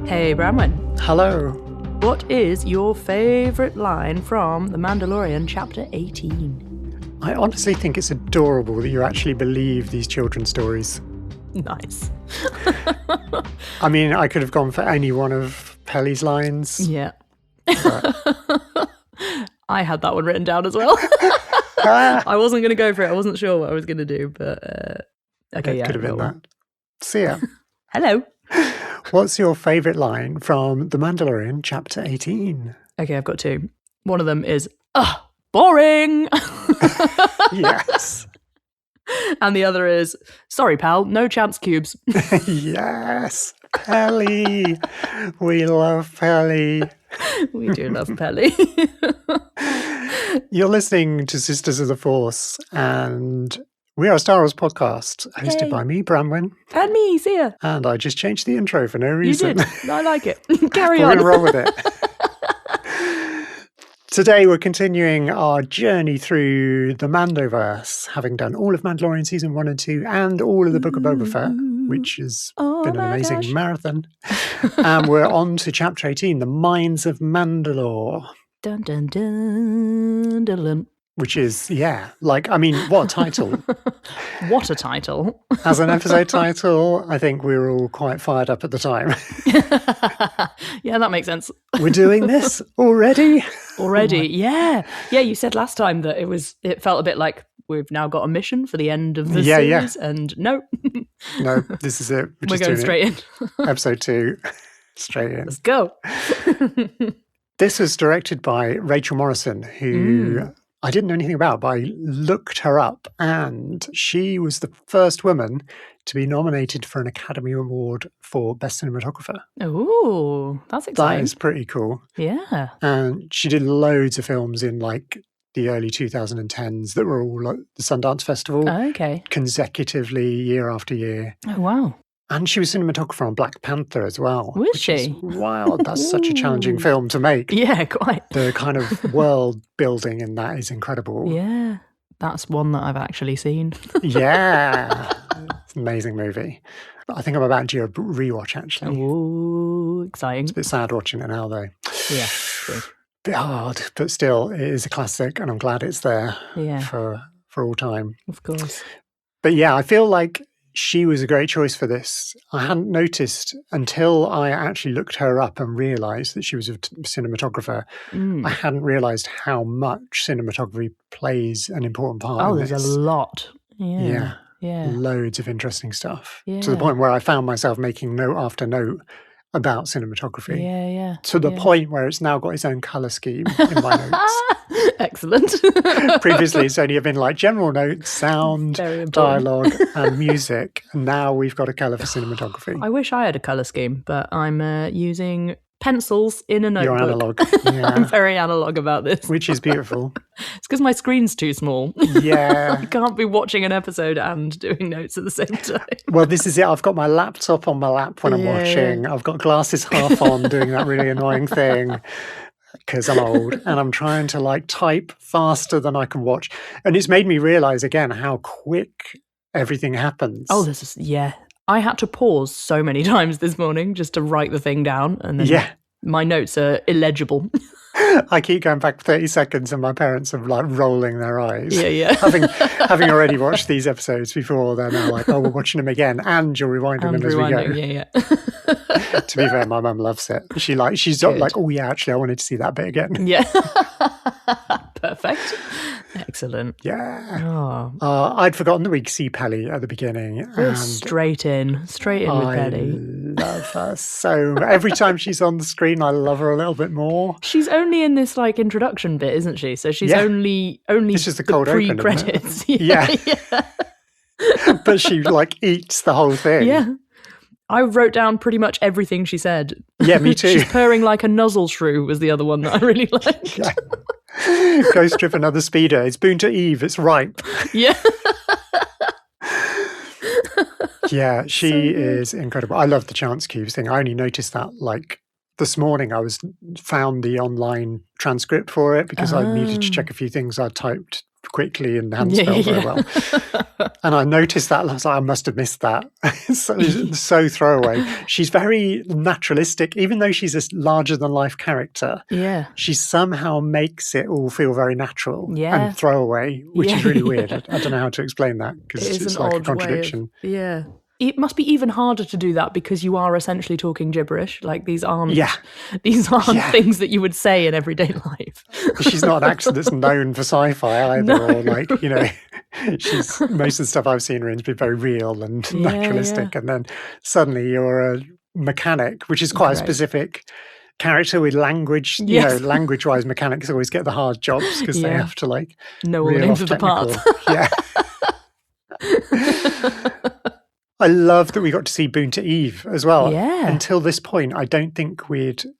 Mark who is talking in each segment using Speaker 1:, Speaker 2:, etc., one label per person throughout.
Speaker 1: Hey, Branwen.
Speaker 2: Hello.
Speaker 1: What is your favourite line from The Mandalorian Chapter 18?
Speaker 2: I honestly think it's adorable that you actually believe these children's stories.
Speaker 1: Nice.
Speaker 2: I mean, I could have gone for any one of Pelly's lines.
Speaker 1: Yeah.
Speaker 2: But...
Speaker 1: I had that one written down as well. I wasn't going to go for it. I wasn't sure what I was going to do, but okay,
Speaker 2: it could have been that. Seah.
Speaker 1: Hello.
Speaker 2: What's your favourite line from The Mandalorian Chapter 18?
Speaker 1: Okay, I've got two. One of them is, boring!
Speaker 2: Yes.
Speaker 1: And the other is, sorry, pal, no chance cubes.
Speaker 2: Yes. Pelly. We love Pelly.
Speaker 1: We do love Pelly.
Speaker 2: You're listening to Sisters of the Force, and we are a Star Wars podcast hosted by me, Branwen.
Speaker 1: And me, Seah.
Speaker 2: And I just changed the intro for no reason.
Speaker 1: You did. I like it. Carry on.
Speaker 2: We're going to roll with it. Today we're continuing our journey through the Mandoverse, having done all of Mandalorian Season 1 and 2 and all of the Book of Boba Fett, which has been an amazing marathon. And we're on to Chapter 18, the Mines of Mandalore.
Speaker 1: Dun, dun, dun, dun, dun.
Speaker 2: Which is, what a title.
Speaker 1: What a title.
Speaker 2: As an episode title, I think we were all quite fired up at the time.
Speaker 1: Yeah, that makes sense.
Speaker 2: We're doing this already?
Speaker 1: Yeah. Yeah, you said last time that it felt a bit like we've now got a mission for the end of the series, and no.
Speaker 2: No, this is it.
Speaker 1: We're going straight in.
Speaker 2: Episode 2, straight in.
Speaker 1: Let's go.
Speaker 2: This was directed by Rachel Morrison, who... I didn't know anything about, but I looked her up, and she was the first woman to be nominated for an Academy Award for Best Cinematographer.
Speaker 1: Oh, that's exciting.
Speaker 2: That is pretty cool.
Speaker 1: Yeah.
Speaker 2: And she did loads of films in the early 2010s that were all at the Sundance Festival.
Speaker 1: Okay.
Speaker 2: Consecutively, year after year.
Speaker 1: Oh, wow.
Speaker 2: And she was cinematographer on Black Panther as well.
Speaker 1: Was she?
Speaker 2: Is wild. That's such a challenging film to make.
Speaker 1: Yeah, quite.
Speaker 2: The kind of world building in that is incredible.
Speaker 1: Yeah. That's one that I've actually seen.
Speaker 2: Yeah. It's an amazing movie. I think I'm about to do a rewatch, actually.
Speaker 1: Oh, exciting.
Speaker 2: It's a bit sad watching it now, though.
Speaker 1: Yeah, true.
Speaker 2: Bit hard, but still, it is a classic, and I'm glad it's there for all time.
Speaker 1: Of course.
Speaker 2: But yeah, I feel like she was a great choice for this. I hadn't noticed until I actually looked her up and realised that she was a cinematographer. I hadn't realised how much cinematography plays an important part in this.
Speaker 1: Oh, there's a lot. Yeah.
Speaker 2: Loads of interesting stuff.
Speaker 1: Yeah.
Speaker 2: To the point where I found myself making note after note about cinematography.
Speaker 1: Yeah.
Speaker 2: To the point where it's now got its own colour scheme in my notes.
Speaker 1: Excellent.
Speaker 2: Previously, it's only been general notes, sound, dialogue, and music. And now we've got a colour for cinematography.
Speaker 1: I wish I had a colour scheme, but I'm using pencils in a notebook.
Speaker 2: You're analogue. Yeah.
Speaker 1: I'm very analogue about this.
Speaker 2: Which is beautiful.
Speaker 1: It's because my screen's too small.
Speaker 2: Yeah.
Speaker 1: I can't be watching an episode and doing notes at the same time.
Speaker 2: Well, this is it. I've got my laptop on my lap when I'm watching. Yeah. I've got glasses half on doing that really annoying thing. Because I'm old and I'm trying to type faster than I can watch. And it's made me realise again how quick everything happens.
Speaker 1: Oh, I had to pause so many times this morning just to write the thing down. And then my notes are illegible.
Speaker 2: I keep going back 30 seconds and my parents are rolling their eyes.
Speaker 1: Yeah.
Speaker 2: having already watched these episodes before, they're now like, oh, we're watching them again. And you're rewinding them as we go.
Speaker 1: Yeah.
Speaker 2: To be fair, my mum loves it. She's oh yeah, actually I wanted to see that bit again.
Speaker 1: Yeah. Perfect. Excellent.
Speaker 2: Yeah. I'd forgotten that we'd see Pelly at the beginning.
Speaker 1: We're straight in with Pelly.
Speaker 2: I love her so every time she's on the screen, I love her a little bit more.
Speaker 1: She's only in this introduction bit, isn't she? So she's only
Speaker 2: this is the cold
Speaker 1: pre-credits.
Speaker 2: Open, yeah. But she eats the whole thing.
Speaker 1: Yeah. I wrote down pretty much everything she said.
Speaker 2: Yeah, me too.
Speaker 1: She's purring like a nuzzle shrew was the other one that I really liked.
Speaker 2: Yeah. Go strip another speeder. It's boon to Eve. It's ripe.
Speaker 1: Yeah.
Speaker 2: Yeah, she is incredible. I love the chance cubes thing. I only noticed that this morning. I found the online transcript for it because I needed to check a few things I typed quickly and hadn't spelled very well. And I noticed that, and I was like, I must have missed that. so throwaway. She's very naturalistic, even though she's a larger-than-life character.
Speaker 1: Yeah.
Speaker 2: She somehow makes it all feel very natural and throwaway, which is really weird. I don't know how to explain that, because it's like a contradiction.
Speaker 1: It must be even harder to do that because you are essentially talking gibberish. Like these aren't things that you would say in everyday life.
Speaker 2: She's not an actor that's known for sci-fi either, or like, you know, she's most of the stuff I've seen her in has been very real and naturalistic. And then suddenly you're a mechanic, which is quite a specific character with language. You know, language-wise, mechanics always get the hard jobs because they have to like
Speaker 1: know all the names of the parts.
Speaker 2: I love that we got to see Boonta Eve as well.
Speaker 1: Yeah.
Speaker 2: Until this point, I don't think
Speaker 1: Have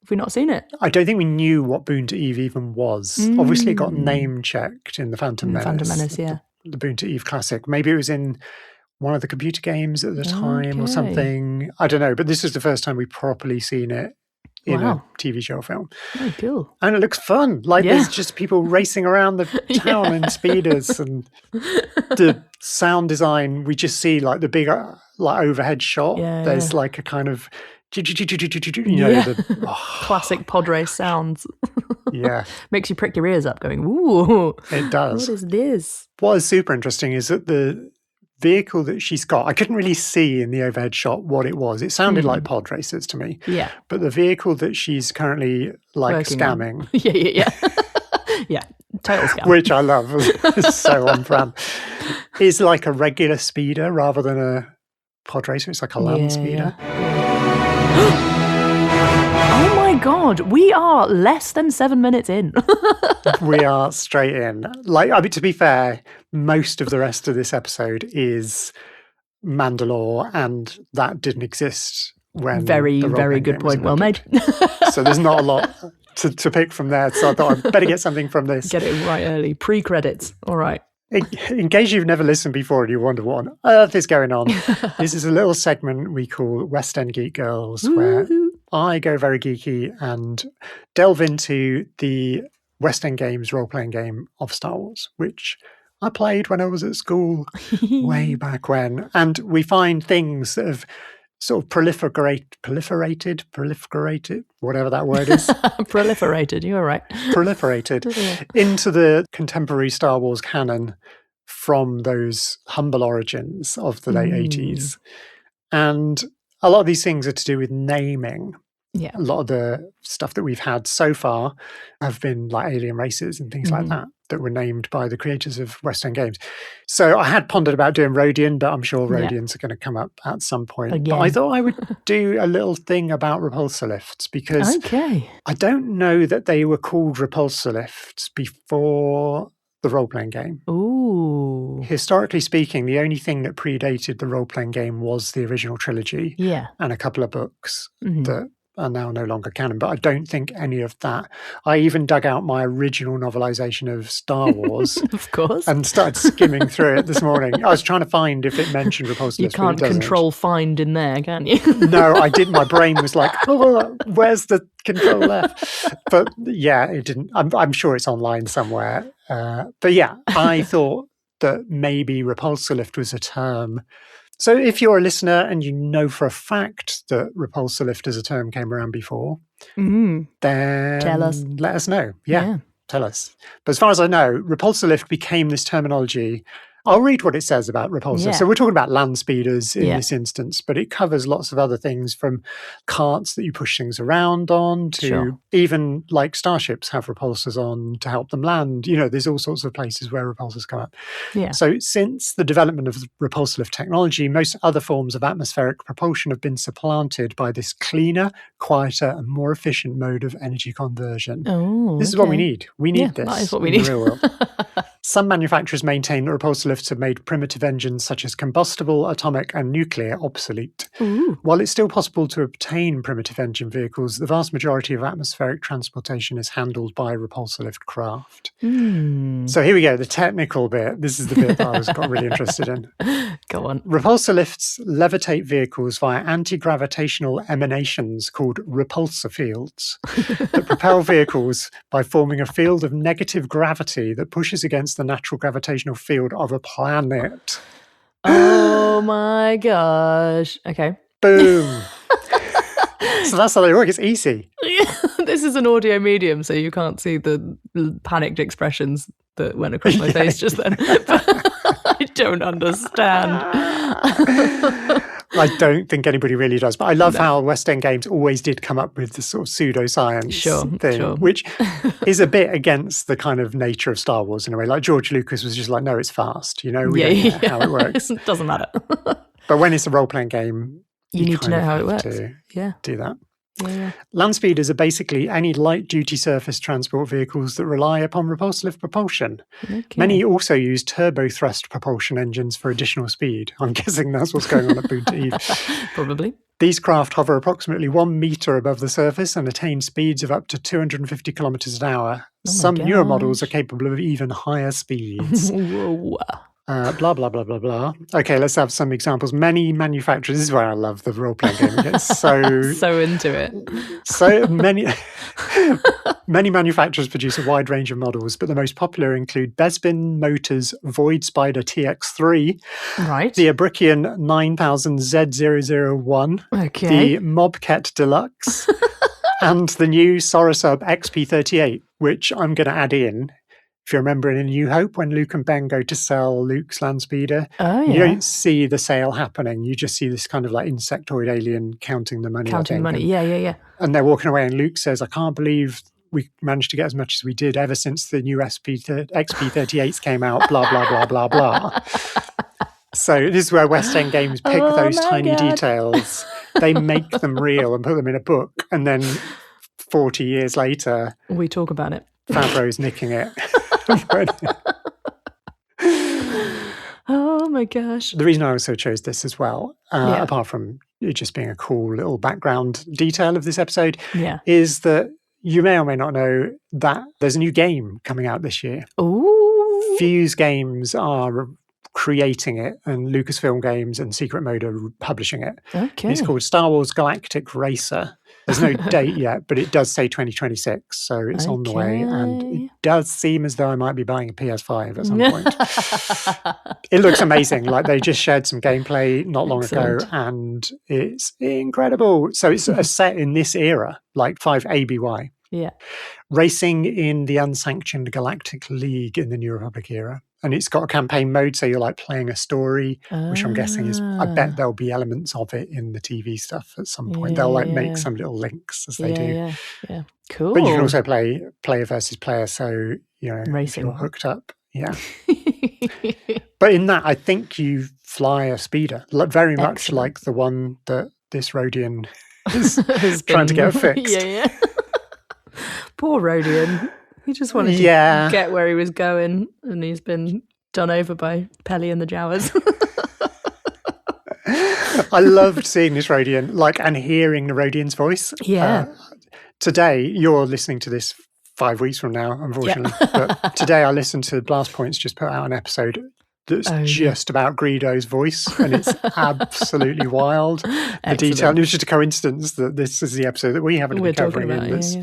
Speaker 1: we not seen it?
Speaker 2: I don't think we knew what Boonta Eve even was. Obviously, it got name-checked in the Phantom Menace.
Speaker 1: Phantom Menace,
Speaker 2: the Boonta Eve classic. Maybe it was in one of the computer games at the time or something. I don't know, but this is the first time we've properly seen it in a TV show or film.
Speaker 1: Oh, cool.
Speaker 2: And it looks fun. Like there's just people racing around the town in speeders, and the sound design, we just see like the big like overhead shot. There's like a kind of
Speaker 1: classic pod race sounds. Makes you prick your ears up going, ooh.
Speaker 2: It does.
Speaker 1: What is this?
Speaker 2: What is super interesting is that the vehicle that she's got, I couldn't really see in the overhead shot what it was. It sounded like pod racers to me.
Speaker 1: Yeah.
Speaker 2: But the vehicle that she's currently like working scamming.
Speaker 1: Yeah. Total scam.
Speaker 2: Which I love. It's so on brand. Is like a regular speeder rather than a pod racer. It's like a land speeder.
Speaker 1: Oh my God. We are less than 7 minutes in.
Speaker 2: We are straight in. Like, I mean, to be fair, most of the rest of this episode is Mandalore, and that didn't exist when
Speaker 1: very good point. Well made.
Speaker 2: So there's not a lot to pick from there. So I thought I'd better get something from this.
Speaker 1: Get it right early. Pre-credits. All right.
Speaker 2: In case you've never listened before and you wonder what on earth is going on, this is a little segment we call End Geek Girls, where I go very geeky and delve into the West End Games role-playing game of Star Wars, which I played when I was at school way back when. And we find things that have sort of proliferated, whatever that word is.
Speaker 1: Proliferated, you're right.
Speaker 2: Proliferated into the contemporary Star Wars canon from those humble origins of the late 80s. And a lot of these things are to do with naming.
Speaker 1: Yeah.
Speaker 2: A lot of the stuff that we've had so far have been like alien races and things like that were named by the creators of West End Games. So I had pondered about doing Rodian, but I'm sure Rodians are going to come up at some point. Again. But I thought I would do a little thing about repulsor lifts, because I don't know that they were called repulsor lifts before the role-playing game.
Speaker 1: Ooh.
Speaker 2: Historically speaking, the only thing that predated the role-playing game was the original trilogy and a couple of books that are now no longer canon, but I don't think any of that. I even dug out my original novelization of Star Wars,
Speaker 1: of course,
Speaker 2: and started skimming through it this morning. I was trying to find if it mentioned repulsor lifts.
Speaker 1: You can't control find in there, can you?
Speaker 2: No, I didn't. My brain was like, oh, where's the control left? But yeah, it didn't. I'm sure it's online somewhere. But yeah, I thought that maybe repulsor lift was a term. So if you're a listener and you know for a fact that repulsor lift as a term came around before, then
Speaker 1: tell us.
Speaker 2: Let us know. Yeah, tell us. But as far as I know, repulsor lift became this terminology. I'll read what it says about repulsor. So we're talking about land speeders in this instance, but it covers lots of other things, from carts that you push things around on to even like starships have repulsors on to help them land. You know, there's all sorts of places where repulsors come up. Yeah. So since the development of repulsor lift technology, most other forms of atmospheric propulsion have been supplanted by this cleaner, quieter, and more efficient mode of energy conversion.
Speaker 1: Oh,
Speaker 2: this is what we need. We need this.
Speaker 1: That is what we need.
Speaker 2: In the real world. Some manufacturers maintain that repulsor lifts have made primitive engines such as combustible, atomic, and nuclear obsolete.
Speaker 1: Ooh.
Speaker 2: While it's still possible to obtain primitive engine vehicles, the vast majority of atmospheric transportation is handled by repulsor lift craft. So here we go, the technical bit. This is the bit that I got really interested in.
Speaker 1: Go on.
Speaker 2: Repulsor lifts levitate vehicles via anti-gravitational emanations called repulsor fields that propel vehicles by forming a field of negative gravity that pushes against against the natural gravitational field of a planet.
Speaker 1: Oh my gosh. Okay.
Speaker 2: Boom. So that's how they work. It's easy.
Speaker 1: This is an audio medium, so you can't see the panicked expressions that went across my face just then. I don't understand.
Speaker 2: I don't think anybody really does. But I love how West End Games always did come up with this sort of pseudoscience thing, which is a bit against the kind of nature of Star Wars in a way. Like George Lucas was just like, no, it's fast. We don't know how it works.
Speaker 1: It doesn't matter.
Speaker 2: But when it's a role-playing game,
Speaker 1: you need to know how it works.
Speaker 2: Do that.
Speaker 1: Yeah.
Speaker 2: Land speeders are basically any light-duty surface transport vehicles that rely upon repulsive propulsion. Okay. Many also use turbo-thrust propulsion engines for additional speed. I'm guessing that's what's going on at Boonta Eve.
Speaker 1: Probably.
Speaker 2: These craft hover approximately 1 metre above the surface and attain speeds of up to 250 kilometres an hour. Some newer models are capable of even higher speeds.
Speaker 1: Whoa.
Speaker 2: Blah, blah, blah, blah, blah. Okay, let's have some examples. Many manufacturers, this is where I love the role-playing game. It gets so
Speaker 1: into it.
Speaker 2: So many manufacturers produce a wide range of models, but the most popular include Bespin Motors Void Spider TX3, the Abrician 9000Z001, the Mobcat Deluxe, and the new Sorosub XP38, which I'm going to add in. If you remember in A New Hope, when Luke and Ben go to sell Luke's Landspeeder, you don't see the sale happening. You just see this kind of like insectoid alien counting the money.
Speaker 1: Counting the money, yeah.
Speaker 2: And they're walking away, and Luke says, I can't believe we managed to get as much as we did ever since the new XP38s came out, blah, blah, blah, blah, blah. So this is where West End Games pick those tiny details. They make them real and put them in a book. And then 40 years later,
Speaker 1: we talk about it.
Speaker 2: Favreau's nicking it.
Speaker 1: Oh my gosh.
Speaker 2: The reason I also chose this as well, apart from it just being a cool little background detail of this episode, is that you may or may not know that there's a new game coming out this year.
Speaker 1: Ooh.
Speaker 2: Fuse Games are creating it, and Lucasfilm Games and Secret Mode are publishing it.
Speaker 1: Okay.
Speaker 2: It's called Star Wars Galactic Racer. There's no date yet, but it does say 2026, so it's on the way. And it does seem as though I might be buying a PS5 at some point. It looks amazing. Like they just shared some gameplay not long ago, and it's incredible. So it's a set in this era, like 5 ABY.
Speaker 1: Yeah.
Speaker 2: Racing in the unsanctioned Galactic League in the New Republic era. And it's got a campaign mode, so you're like playing a story, which I'm guessing is, I bet there'll be elements of it in the TV stuff at some point. They'll like make some little links as they do.
Speaker 1: Yeah. Cool.
Speaker 2: But you can also play player versus player, so,
Speaker 1: Racing.
Speaker 2: if you're hooked up. Yeah. But in that, I think you fly a speeder, very much like the one that this Rodian is trying to get fixed.
Speaker 1: Yeah. Poor Rodian. He just wanted to get where he was going, and he's been done over by Pelly and the Jawas.
Speaker 2: I loved seeing this Rodian, and hearing the Rodian's voice.
Speaker 1: Yeah.
Speaker 2: Today, you're listening to this 5 weeks from now, unfortunately. Yeah. But today I listened to Blast Points just put out an episode that's just about Greedo's voice, and it's absolutely wild. The detail. And it was just a coincidence that this is the episode that we haven't been covering, and it's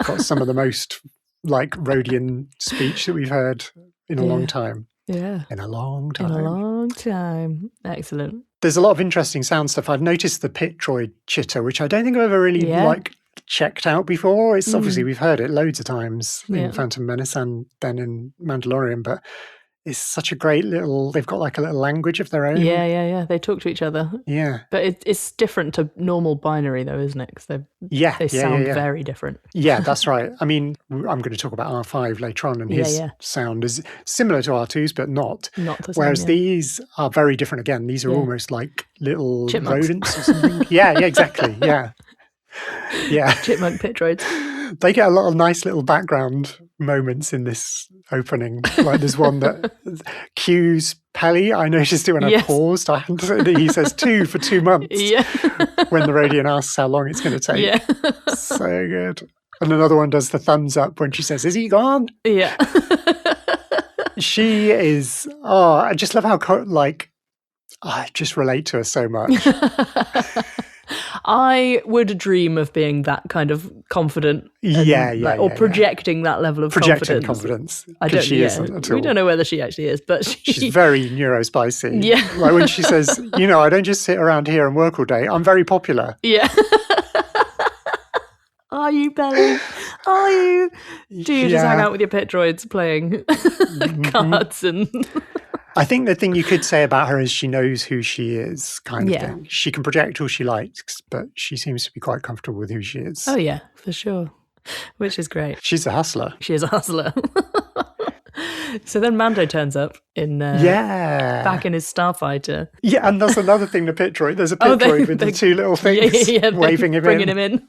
Speaker 2: got some of the most Rodian speech that we've heard in a long time.
Speaker 1: Yeah.
Speaker 2: In a long time.
Speaker 1: In a long time. Excellent.
Speaker 2: There's a lot of interesting sound stuff. I've noticed the pit droid chitter, which I don't think I've ever really checked out before. It's obviously we've heard it loads of times in Phantom Menace and then in Mandalorian, but it's such a great little, they've got like a little language of their own.
Speaker 1: Yeah. They talk to each other.
Speaker 2: Yeah.
Speaker 1: But it's different to normal binary though, isn't it? Because they sound very different.
Speaker 2: Yeah, that's right. I mean, I'm going to talk about R5 later on, and his sound is similar to R2's, but not.
Speaker 1: Not the same.
Speaker 2: Whereas these are very different again. These are almost like little
Speaker 1: chipmunks.
Speaker 2: Rodents or something. Yeah, exactly. Yeah.
Speaker 1: Chipmunk pit droids.
Speaker 2: They get a lot of nice little background moments in this opening. Like there's one that cues Pelly. I noticed it when I paused. He says 2 for 2 months.
Speaker 1: Yeah.
Speaker 2: When the Rodian asks how long it's going to take.
Speaker 1: Yeah.
Speaker 2: So good. And another one does the thumbs up when she says, "Is he gone?"
Speaker 1: Yeah.
Speaker 2: She is. I just love how I just relate to her so much.
Speaker 1: I would dream of being that kind of confident. Or projecting that level of
Speaker 2: confidence.
Speaker 1: I don't.
Speaker 2: She isn't at all.
Speaker 1: We don't know whether she actually is, but
Speaker 2: she's very neurospicy.
Speaker 1: Yeah.
Speaker 2: Like when she says, I don't just sit around here and work all day. I'm very popular.
Speaker 1: Yeah. Are you, Belly? Are you? Do you just hang out with your pet droids playing cards and...
Speaker 2: I think the thing you could say about her is she knows who she is, kind of thing. She can project all she likes, but she seems to be quite comfortable with who she is.
Speaker 1: Oh, yeah, for sure. Which is great.
Speaker 2: She's a hustler.
Speaker 1: She is a hustler. So then Mando turns up back in his starfighter.
Speaker 2: Yeah, and there's another thing, the pit droid. There's a pit droid with the two little things waving him
Speaker 1: bringing him in.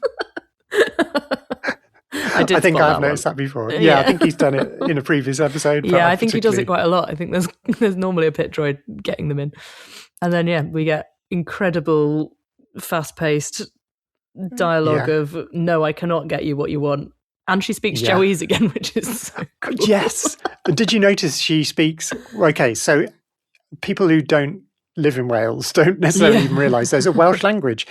Speaker 1: I think
Speaker 2: I've noticed that before. Yeah, I think he's done it in a previous episode.
Speaker 1: Yeah, I think he does it quite a lot. I think there's normally a pit droid getting them in. And then, we get incredible fast-paced dialogue of, no, I cannot get you what you want. And she speaks Joey's again, which is so cool.
Speaker 2: Yes. Did you notice she speaks... Okay, so people who don't live in Wales don't necessarily even realise there's a Welsh language.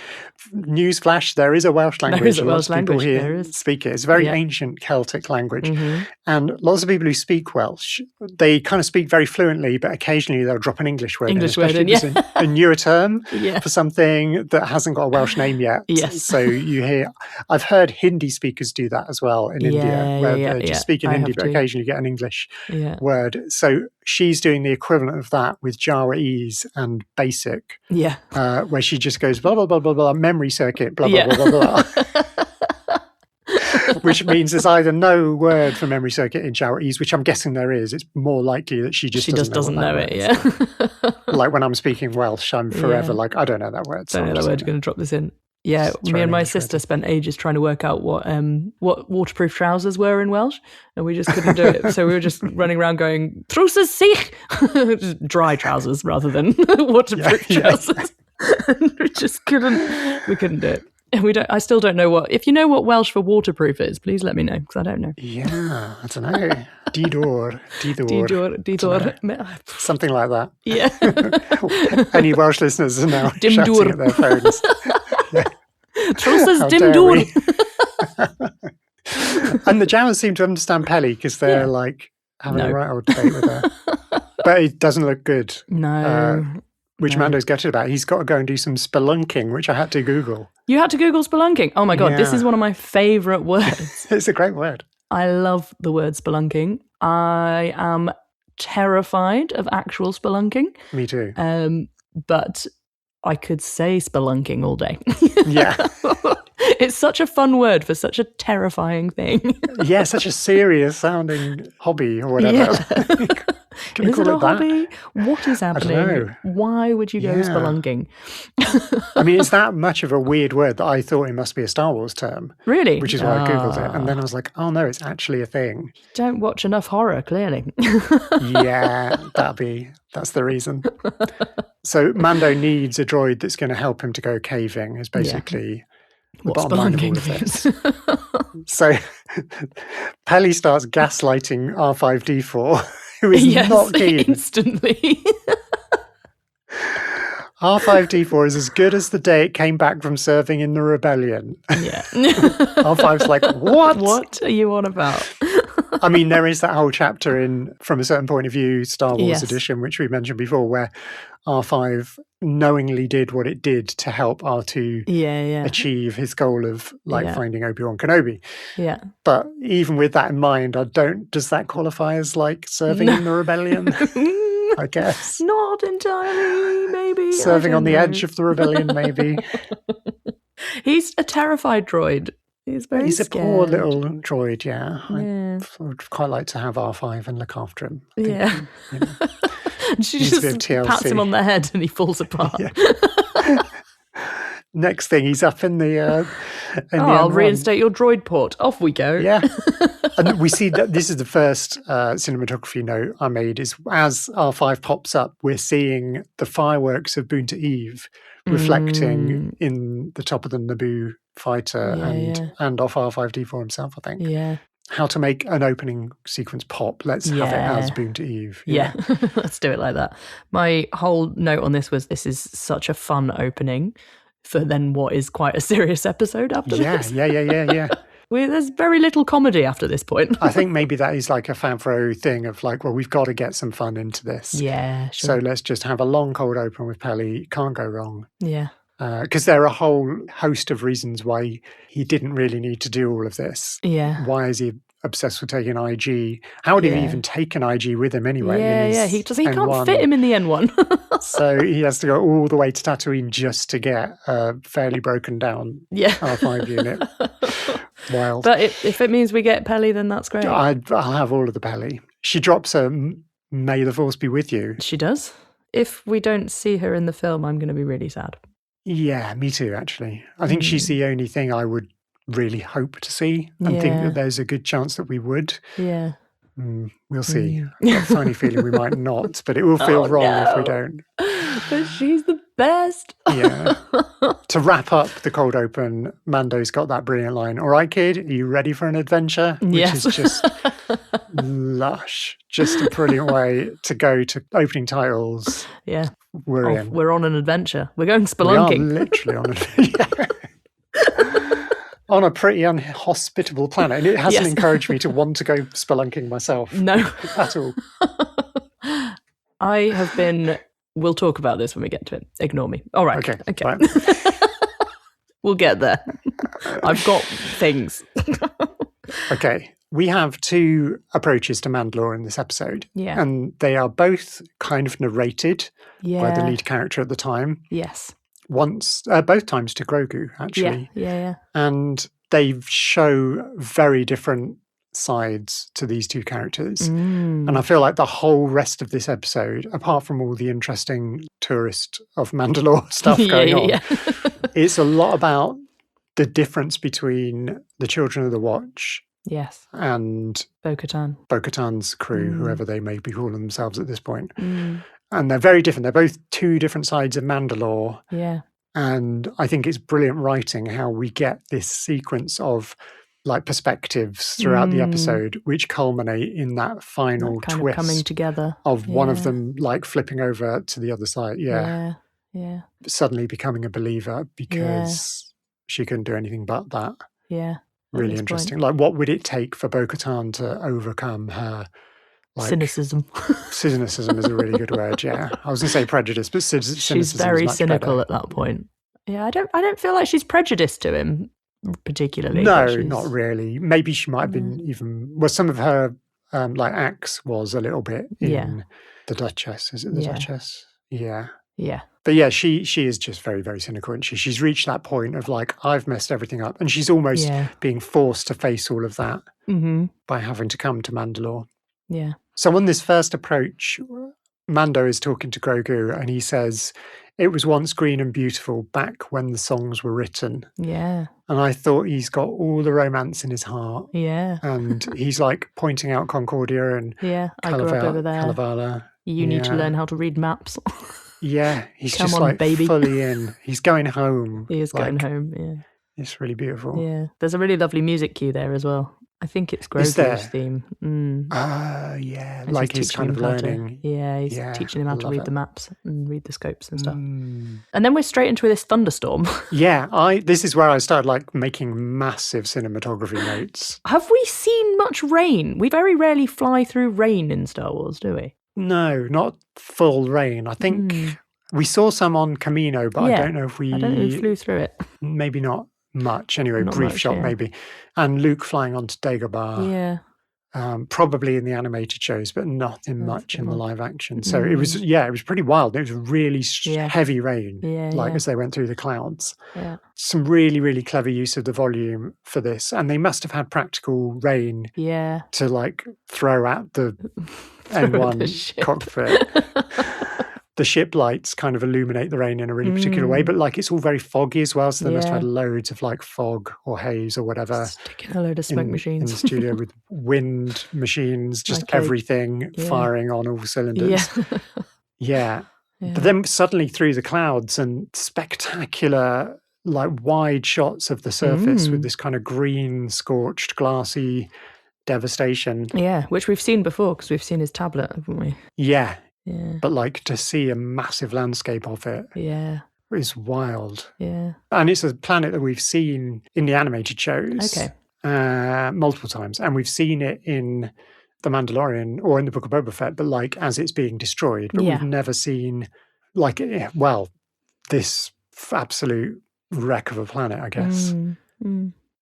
Speaker 2: Newsflash, there is a Welsh language.
Speaker 1: There is a Welsh language.
Speaker 2: People here speak it. It's a very ancient Celtic language. Mm-hmm. And lots of people who speak Welsh, they kind of speak very fluently, but occasionally they'll drop an English word especially if it's a newer term for something that hasn't got a Welsh name yet.
Speaker 1: Yes.
Speaker 2: So you hear... I've heard Hindi speakers do that as well in India, where they're just speaking Hindi, but occasionally get an English word. So she's doing the equivalent of that with Jawaese and Basic, where she just goes blah blah blah blah blah, memory circuit, blah blah blah blah blah. Which means there's either no word for memory circuit in Jawaese, which I'm guessing there is. It's more likely that she just doesn't know it. Yeah. Like when I'm speaking Welsh, I'm forever like, I don't know that word.
Speaker 1: Don't know that word. You're going to drop this in. Yeah, me and my sister spent ages trying to work out what waterproof trousers were in Welsh, and we just couldn't do it. So we were just running around going, "Trousers seich," just dry trousers rather than waterproof trousers. And we just couldn't. We couldn't do it. And I still don't know what. If you know what Welsh for waterproof is, please let me know, because I don't know.
Speaker 2: Yeah, I don't know. Didor. Something like that.
Speaker 1: Yeah.
Speaker 2: Any Welsh listeners are now shouting at their phones.
Speaker 1: Trousers dimdur.
Speaker 2: And the Jawas seem to understand Pelly because they're like having a right old debate with her. But it doesn't look good.
Speaker 1: No.
Speaker 2: Which Mando's gutted about. He's got to go and do some spelunking, which I had to Google.
Speaker 1: You had to Google spelunking? Oh my God, this is one of my favourite words.
Speaker 2: It's a great word.
Speaker 1: I love the word spelunking. I am terrified of actual spelunking.
Speaker 2: Me too.
Speaker 1: But I could say spelunking all day.
Speaker 2: Yeah.
Speaker 1: It's such a fun word for such a terrifying thing.
Speaker 2: Yeah, such a serious sounding hobby or whatever.
Speaker 1: Yeah. Is it a hobby? What is happening?
Speaker 2: I don't know.
Speaker 1: Why would you go spelunking?
Speaker 2: I mean, it's that much of a weird word that I thought it must be a Star Wars term.
Speaker 1: Really?
Speaker 2: Which is why I Googled it. And then I was like, oh no, it's actually a thing.
Speaker 1: Don't watch enough horror, clearly.
Speaker 2: Yeah, that's the reason. So Mando needs a droid that's going to help him to go caving is basically the bottom line of all of this. So Pelly starts gaslighting R5D4, who is not keen.
Speaker 1: Instantly.
Speaker 2: R5D4 is as good as the day it came back from serving in the rebellion.
Speaker 1: Yeah.
Speaker 2: R5's like, what?
Speaker 1: What are you on about?
Speaker 2: I mean, there is that whole chapter in From a Certain Point of View, Star Wars edition, which we mentioned before, where R5 knowingly did what it did to help R2 achieve his goal of finding Obi-Wan Kenobi.
Speaker 1: Yeah.
Speaker 2: But even with that in mind, does that qualify as like serving in the rebellion? I guess.
Speaker 1: Not entirely, maybe.
Speaker 2: Serving on the edge of the rebellion, maybe.
Speaker 1: He's a terrified droid. He's
Speaker 2: a poor little droid, yeah. I would quite like to have R5 and look after him.
Speaker 1: She just pats him on the head and he falls apart.
Speaker 2: Yeah. Next thing, he's up in the
Speaker 1: I'll reinstate your droid port. Off we go.
Speaker 2: Yeah. And we see that this is the first cinematography note I made, is as R5 pops up, we're seeing the fireworks of Boonta Eve reflecting in the top of the Naboo fighter and off R5D4 himself, I think.
Speaker 1: Yeah.
Speaker 2: How to make an opening sequence pop. Let's have it as Boonta Eve.
Speaker 1: Yeah. Let's do it like that. My whole note on this was, this is such a fun opening. for then what is quite a serious episode after this.
Speaker 2: Yeah.
Speaker 1: There's very little comedy after this point.
Speaker 2: I think maybe that is like a Favreau thing of like, well, we've got to get some fun into this.
Speaker 1: Yeah, sure.
Speaker 2: So let's just have a long cold open with Peli. Can't go wrong.
Speaker 1: Yeah.
Speaker 2: Because there are a whole host of reasons why he didn't really need to do all of this.
Speaker 1: Yeah.
Speaker 2: Why is he obsessed with taking IG? How would he even take an IG with him anyway?
Speaker 1: He can't fit him in the N1.
Speaker 2: So he has to go all the way to Tatooine just to get a fairly broken down R5 unit. Wild.
Speaker 1: But if it means we get Peli, then that's great.
Speaker 2: I'll have all of the Peli. She drops a "May the Force be with you."
Speaker 1: She does. If we don't see her in the film, I'm going to be really sad.
Speaker 2: Yeah, me too, actually. I think she's the only thing I would really hope to see and think that there's a good chance that we would.
Speaker 1: Yeah.
Speaker 2: We'll see. I've got a funny feeling we might not, but it will feel wrong if we don't.
Speaker 1: But she's the best.
Speaker 2: Yeah. To wrap up the cold open, Mando's got that brilliant line. All right, kid, are you ready for an adventure? Which is just lush. Just a brilliant way to go to opening titles.
Speaker 1: Yeah.
Speaker 2: We're
Speaker 1: on an adventure. We're going spelunking.
Speaker 2: We are literally on an adventure. On a pretty unhospitable planet. And it hasn't encouraged me to want to go spelunking myself.
Speaker 1: No.
Speaker 2: At all.
Speaker 1: I have been... We'll talk about this when we get to it. Ignore me. All right. Okay.
Speaker 2: Right.
Speaker 1: We'll get there. I've got things.
Speaker 2: Okay. We have two approaches to Mandalore in this episode.
Speaker 1: Yeah.
Speaker 2: And they are both kind of narrated by the lead character at the time.
Speaker 1: Yes.
Speaker 2: Both times to Grogu, actually.
Speaker 1: Yeah.
Speaker 2: And they show very different sides to these two characters. And I feel like the whole rest of this episode, apart from all the interesting tourist of Mandalore stuff going on, it's a lot about the difference between the Children of the Watch and Bo-Katan's crew, whoever they may be calling themselves at this point. And they're very different. They're both two different sides of Mandalore.
Speaker 1: Yeah.
Speaker 2: And I think it's brilliant writing how we get this sequence of like perspectives throughout the episode, which culminate in that final
Speaker 1: kind
Speaker 2: twist
Speaker 1: of coming together
Speaker 2: of one of them like flipping over to the other side. Yeah. Suddenly becoming a believer because she couldn't do anything but that.
Speaker 1: Yeah.
Speaker 2: Really interesting. Like, what would it take for Bo-Katan to overcome her
Speaker 1: cynicism?
Speaker 2: Cynicism is a really good word. Yeah, I was going to say prejudice, but cynicism.
Speaker 1: She's very
Speaker 2: is much
Speaker 1: cynical
Speaker 2: better.
Speaker 1: at that point. Yeah, I don't feel like she's prejudiced to him particularly.
Speaker 2: No, not really. Maybe she might have been even. Well, some of her acts was a little bit in the Duchess. Is it the Duchess? Yeah.
Speaker 1: Yeah.
Speaker 2: But yeah, she is just very, very cynical, and she's reached that point of like, I've messed everything up, and she's almost being forced to face all of that by having to come to Mandalore.
Speaker 1: Yeah.
Speaker 2: So on this first approach, Mando is talking to Grogu, and he says, "It was once green and beautiful back when the songs were written."
Speaker 1: Yeah.
Speaker 2: And I thought he's got all the romance in his heart.
Speaker 1: Yeah.
Speaker 2: And he's like pointing out Concordia and
Speaker 1: I grew up over there.
Speaker 2: Kalevala.
Speaker 1: You need to learn how to read maps.
Speaker 2: Yeah, he's
Speaker 1: Come
Speaker 2: just
Speaker 1: on,
Speaker 2: like
Speaker 1: baby.
Speaker 2: Fully in. He's going home.
Speaker 1: He is going home, yeah.
Speaker 2: It's really beautiful.
Speaker 1: Yeah. There's a really lovely music cue there as well. I think it's Grogu's theme.
Speaker 2: Yeah. Like he's kind of learning.
Speaker 1: He's teaching him how to read the maps and read the scopes and stuff. And then we're straight into this thunderstorm.
Speaker 2: This is where I started like making massive cinematography notes.
Speaker 1: Have we seen much rain? We very rarely fly through rain in Star Wars, do we?
Speaker 2: No, not full rain. I think we saw some on Camino, but I don't know if we
Speaker 1: flew through it.
Speaker 2: Maybe not much. Anyway,
Speaker 1: Not
Speaker 2: brief
Speaker 1: much,
Speaker 2: shot maybe. And Luke flying onto Dagobah.
Speaker 1: Yeah.
Speaker 2: Probably in the animated shows, but nothing much in the live action. So it was pretty wild. It was really heavy rain, as they went through the clouds.
Speaker 1: Yeah.
Speaker 2: Some really, really clever use of the volume for this. And they must have had practical rain to like throw at the N1 cockpit. The ship lights kind of illuminate the rain in a really particular way, but like it's all very foggy as well. So they must have had loads of like fog or haze or whatever.
Speaker 1: Sticking a load of smoke machines
Speaker 2: in the studio with wind machines, just everything firing on all cylinders. Yeah. But then suddenly through the clouds and spectacular, like wide shots of the surface with this kind of green, scorched, glassy devastation.
Speaker 1: Yeah, which we've seen before because we've seen his tablet, haven't we?
Speaker 2: Yeah.
Speaker 1: Yeah.
Speaker 2: But like to see a massive landscape of it.
Speaker 1: Yeah.
Speaker 2: is wild.
Speaker 1: Yeah.
Speaker 2: And it's a planet that we've seen in the animated shows multiple times. And we've seen it in The Mandalorian or in the Book of Boba Fett, but like as it's being destroyed. But we've never seen like, this absolute wreck of a planet, I guess.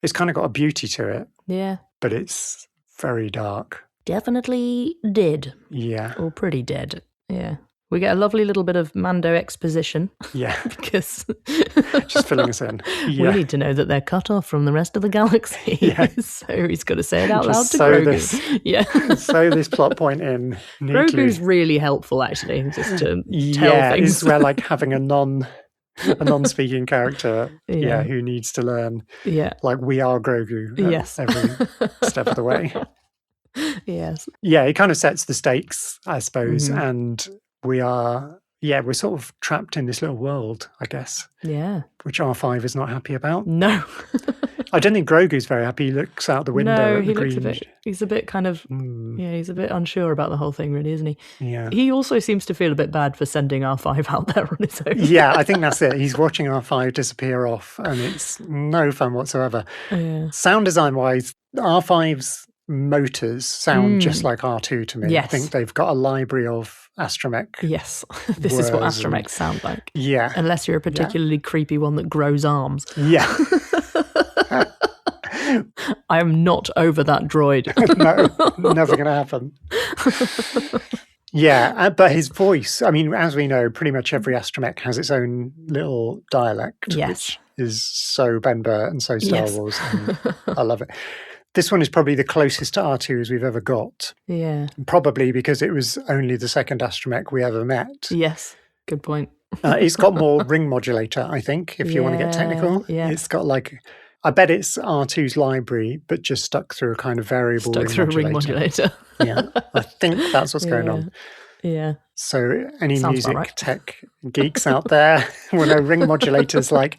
Speaker 2: It's kind of got a beauty to it.
Speaker 1: Yeah.
Speaker 2: But it's very dark.
Speaker 1: Definitely dead.
Speaker 2: Yeah.
Speaker 1: Or pretty dead. Yeah. We get a lovely little bit of Mando exposition.
Speaker 2: Yeah.
Speaker 1: Because
Speaker 2: just filling us in.
Speaker 1: We need to know that they're cut off from the rest of the galaxy.
Speaker 2: Yeah.
Speaker 1: So he's got to say it out loud to
Speaker 2: Grogu. Sew this plot point in neatly.
Speaker 1: Grogu's really helpful, actually, just to tell things.
Speaker 2: It's where like having a non-speaking character, who needs to learn.
Speaker 1: Yeah.
Speaker 2: Like we are Grogu every step of the way.
Speaker 1: Yes.
Speaker 2: Yeah, it kind of sets the stakes, I suppose, and we're sort of trapped in this little world, I guess.
Speaker 1: Yeah.
Speaker 2: Which R5 is not happy about.
Speaker 1: No.
Speaker 2: I don't think Grogu's very happy. He looks out the window.
Speaker 1: No,
Speaker 2: at
Speaker 1: he
Speaker 2: the
Speaker 1: looks
Speaker 2: green.
Speaker 1: he's a bit kind of, he's a bit unsure about the whole thing, really, isn't he?
Speaker 2: Yeah.
Speaker 1: He also seems to feel a bit bad for sending R5 out there on his own.
Speaker 2: Yeah, I think that's it. He's watching R5 disappear off, and it's no fun whatsoever.
Speaker 1: Yeah.
Speaker 2: Sound design-wise, R5's motors sound just like R2 to me.
Speaker 1: Yes.
Speaker 2: I think they've got a library of astromech.
Speaker 1: Yes, this is what astromechs sound like.
Speaker 2: Yeah.
Speaker 1: Unless you're a particularly creepy one that grows arms.
Speaker 2: Yeah.
Speaker 1: I am not over that droid.
Speaker 2: No, never going to happen. Yeah, but his voice, I mean, as we know, pretty much every astromech has its own little dialect, which is so Ben Burtt and so Star Wars. And I love it. This one is probably the closest to R2 we've ever got.
Speaker 1: Yeah.
Speaker 2: Probably because it was only the second astromech we ever met.
Speaker 1: Yes, good point.
Speaker 2: It's got more ring modulator, I think, if you want to get technical.
Speaker 1: Yeah.
Speaker 2: It's got like, I bet it's R2's library, but just stuck through a kind of variable
Speaker 1: ring modulator.
Speaker 2: Yeah, I think that's what's going on.
Speaker 1: Yeah.
Speaker 2: So any
Speaker 1: Sounds
Speaker 2: music
Speaker 1: right.
Speaker 2: tech geeks out there will know ring modulators, like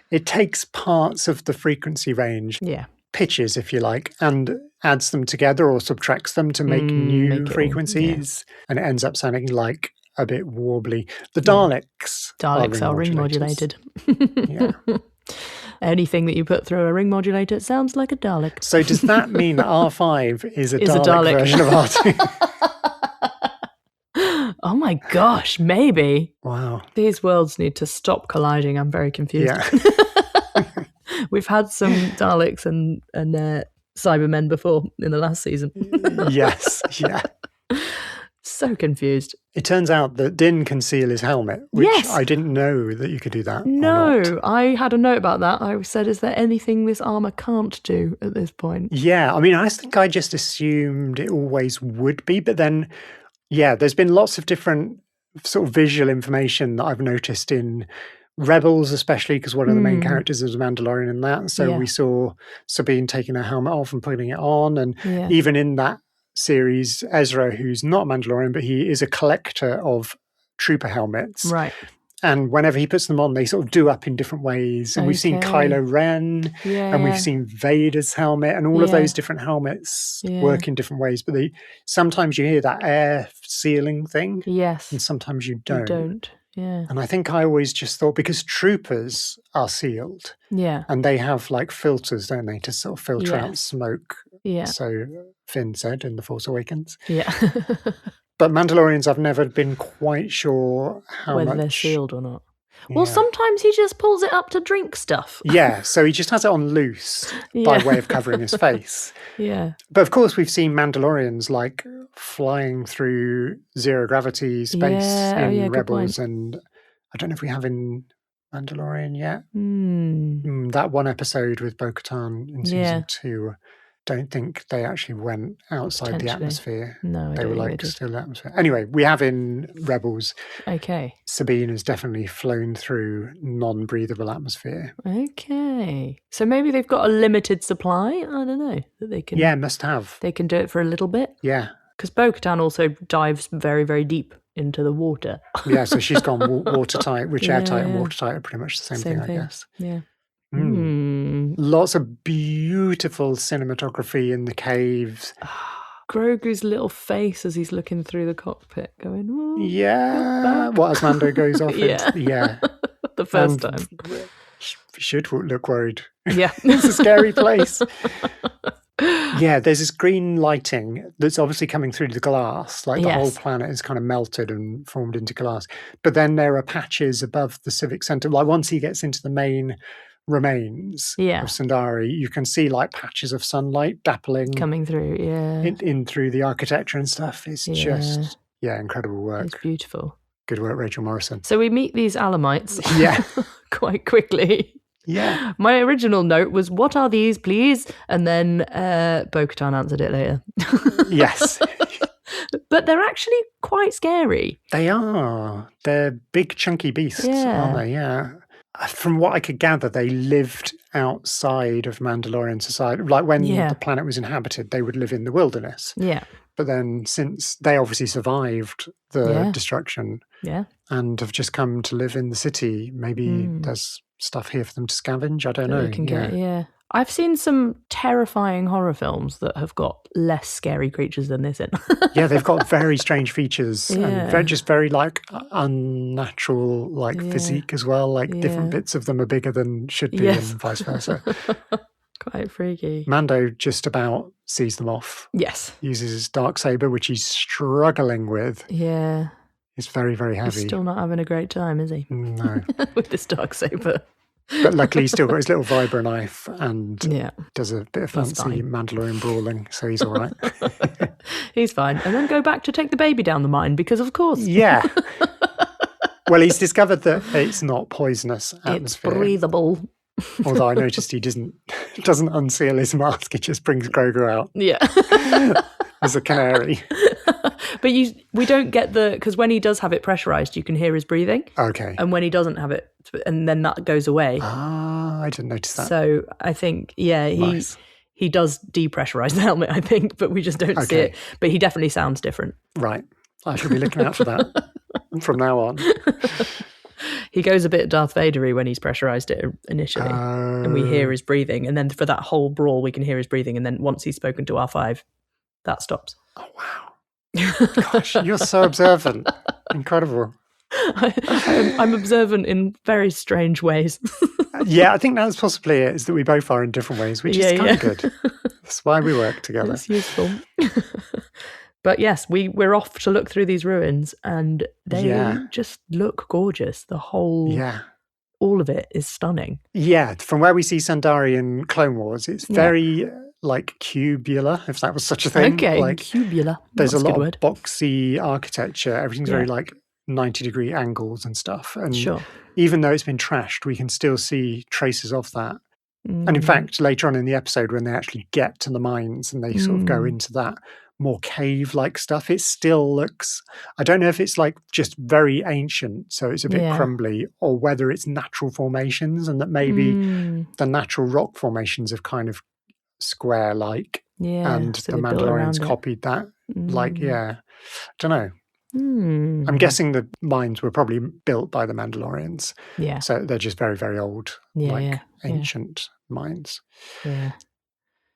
Speaker 2: it takes parts of the frequency range.
Speaker 1: Yeah.
Speaker 2: Pitches, if you like, and adds them together or subtracts them to make new frequencies, and it ends up sounding like a bit warbly. The Daleks
Speaker 1: are ring modulated.
Speaker 2: Yeah.
Speaker 1: Anything that you put through a ring modulator, it sounds like a Dalek.
Speaker 2: So does that mean that R5 is a Dalek version of R2?
Speaker 1: Oh my gosh, maybe.
Speaker 2: Wow.
Speaker 1: These worlds need to stop colliding. I'm very confused.
Speaker 2: Yeah.
Speaker 1: We've had some Daleks and Cybermen before in the last season.
Speaker 2: Yes, yeah.
Speaker 1: So confused.
Speaker 2: It turns out that Din can seal his helmet, which I didn't know that you could do that.
Speaker 1: No, I had a note about that. I said, is there anything this armour can't do at this point?
Speaker 2: Yeah, I mean, I think I just assumed it always would be, but then, there's been lots of different sort of visual information that I've noticed in Rebels, especially because one of the main characters is a Mandalorian in that. So we saw Sabine taking her helmet off and putting it on. And even in that series, Ezra, who's not a Mandalorian, but he is a collector of trooper helmets.
Speaker 1: Right.
Speaker 2: And whenever he puts them on, they sort of do up in different ways. And we've seen Kylo Ren, and we've seen Vader's helmet, and all of those different helmets work in different ways. But sometimes you hear that air sealing thing.
Speaker 1: Yes.
Speaker 2: And sometimes you don't.
Speaker 1: You don't. Yeah.
Speaker 2: And I think I always just thought, because troopers are sealed, and they have like filters, don't they, to sort of filter out smoke.
Speaker 1: Yeah.
Speaker 2: So Finn said in The Force Awakens.
Speaker 1: Yeah.
Speaker 2: But Mandalorians, I've never been quite sure
Speaker 1: whether they're sealed or not. Well, sometimes he just pulls it up to drink stuff.
Speaker 2: Yeah, so he just has it on loose by way of covering his face.
Speaker 1: Yeah.
Speaker 2: But of course, we've seen Mandalorians like flying through zero gravity space in Rebels, and I don't know if we have in Mandalorian yet. That one episode with bo-katan in season 2. Don't think they actually went outside the atmosphere.
Speaker 1: No,
Speaker 2: they were like still in the atmosphere. Anyway, we have in Rebels.
Speaker 1: Okay.
Speaker 2: Sabine has definitely flown through non-breathable atmosphere.
Speaker 1: Okay. So maybe they've got a limited supply. I don't know that they can.
Speaker 2: Yeah, must have.
Speaker 1: They can do it for a little bit.
Speaker 2: Yeah.
Speaker 1: Because Bo-Katan also dives very, very deep into the water.
Speaker 2: Yeah, so she's gone watertight, which airtight and watertight are pretty much the same thing, I guess.
Speaker 1: Yeah.
Speaker 2: Lots of beautiful cinematography in the caves.
Speaker 1: Grogu's little face as he's looking through the cockpit going, oh,
Speaker 2: yeah. What, as Mando goes off?
Speaker 1: Yeah. The first time.
Speaker 2: Should look worried.
Speaker 1: Yeah.
Speaker 2: It's a scary place. Yeah, there's this green lighting that's obviously coming through the glass. Like the whole planet is kind of melted and formed into glass. But then there are patches above the civic centre. Like once he gets into the main remains of Sundari, you can see like patches of sunlight dappling
Speaker 1: coming through,
Speaker 2: in through the architecture and stuff. It's just, incredible work.
Speaker 1: It's beautiful.
Speaker 2: Good work, Rachel Morrison.
Speaker 1: So we meet these Alamites quite quickly.
Speaker 2: Yeah.
Speaker 1: My original note was, what are these, please? And then Bo-Katan answered it later.
Speaker 2: Yes.
Speaker 1: But they're actually quite scary.
Speaker 2: They are. They're big, chunky beasts, aren't they? Yeah. From what I could gather, they lived outside of Mandalorian society. Like when the planet was inhabited, they would live in the wilderness.
Speaker 1: Yeah.
Speaker 2: But then since they obviously survived the destruction and have just come to live in the city, maybe there's stuff here for them to scavenge. I don't know.
Speaker 1: I've seen some terrifying horror films that have got less scary creatures than this in.
Speaker 2: Yeah, they've got very strange features and very like unnatural physique as well. Like different bits of them are bigger than should be and vice versa.
Speaker 1: Quite freaky.
Speaker 2: Mando just about sees them off.
Speaker 1: Yes.
Speaker 2: Uses his darksaber, which he's struggling with.
Speaker 1: Yeah.
Speaker 2: It's very, very heavy.
Speaker 1: He's still not having a great time, is he?
Speaker 2: No.
Speaker 1: With this darksaber.
Speaker 2: But luckily he's still got his little vibra knife and does a bit of fancy Mandalorian brawling, so he's all right.
Speaker 1: He's fine. And then go back to take the baby down the mine, because of course.
Speaker 2: Yeah. Well, he's discovered that it's not poisonous atmosphere.
Speaker 1: It's breathable.
Speaker 2: Although I noticed he doesn't unseal his mask, it just brings Grogu out.
Speaker 1: Yeah.
Speaker 2: As a canary.
Speaker 1: But we don't get because when he does have it pressurized, you can hear his breathing.
Speaker 2: Okay.
Speaker 1: And when he doesn't have it, and then that goes away.
Speaker 2: Ah, I didn't notice that.
Speaker 1: So I think, he does depressurize the helmet, I think, but we just don't see it. But he definitely sounds different.
Speaker 2: Right. I should be looking out for that from now on.
Speaker 1: He goes a bit Darth Vader-y when he's pressurized it initially, and we hear his breathing. And then for that whole brawl, we can hear his breathing. And then once he's spoken to R5, that stops.
Speaker 2: Oh, wow. Gosh, you're so observant. Incredible.
Speaker 1: I'm observant in very strange ways.
Speaker 2: Yeah, I think that's possibly it, is that we both are in different ways, which is kind of good. That's why we work together.
Speaker 1: It's useful. But yes, we're off to look through these ruins, and they just look gorgeous. The whole, all of it is stunning. Yeah,
Speaker 2: from where we see Sundari in Clone Wars, it's very cubular, if that was such a thing.
Speaker 1: Okay,
Speaker 2: like,
Speaker 1: cubular.
Speaker 2: There's a lot of boxy architecture. Everything's very 90-degree angles and stuff. And even though it's been trashed, we can still see traces of that. And in fact, later on in the episode, when they actually get to the mines and they sort of go into that more cave-like stuff, it still looks, I don't know if it's like just very ancient, so it's a bit crumbly, or whether it's natural formations and that maybe the natural rock formations have kind of square-like, and
Speaker 1: so
Speaker 2: the Mandalorians copied that. Don't know. I'm guessing the mines were probably built by the Mandalorians. Yeah. So they're just very, very old, ancient mines.
Speaker 1: Yeah.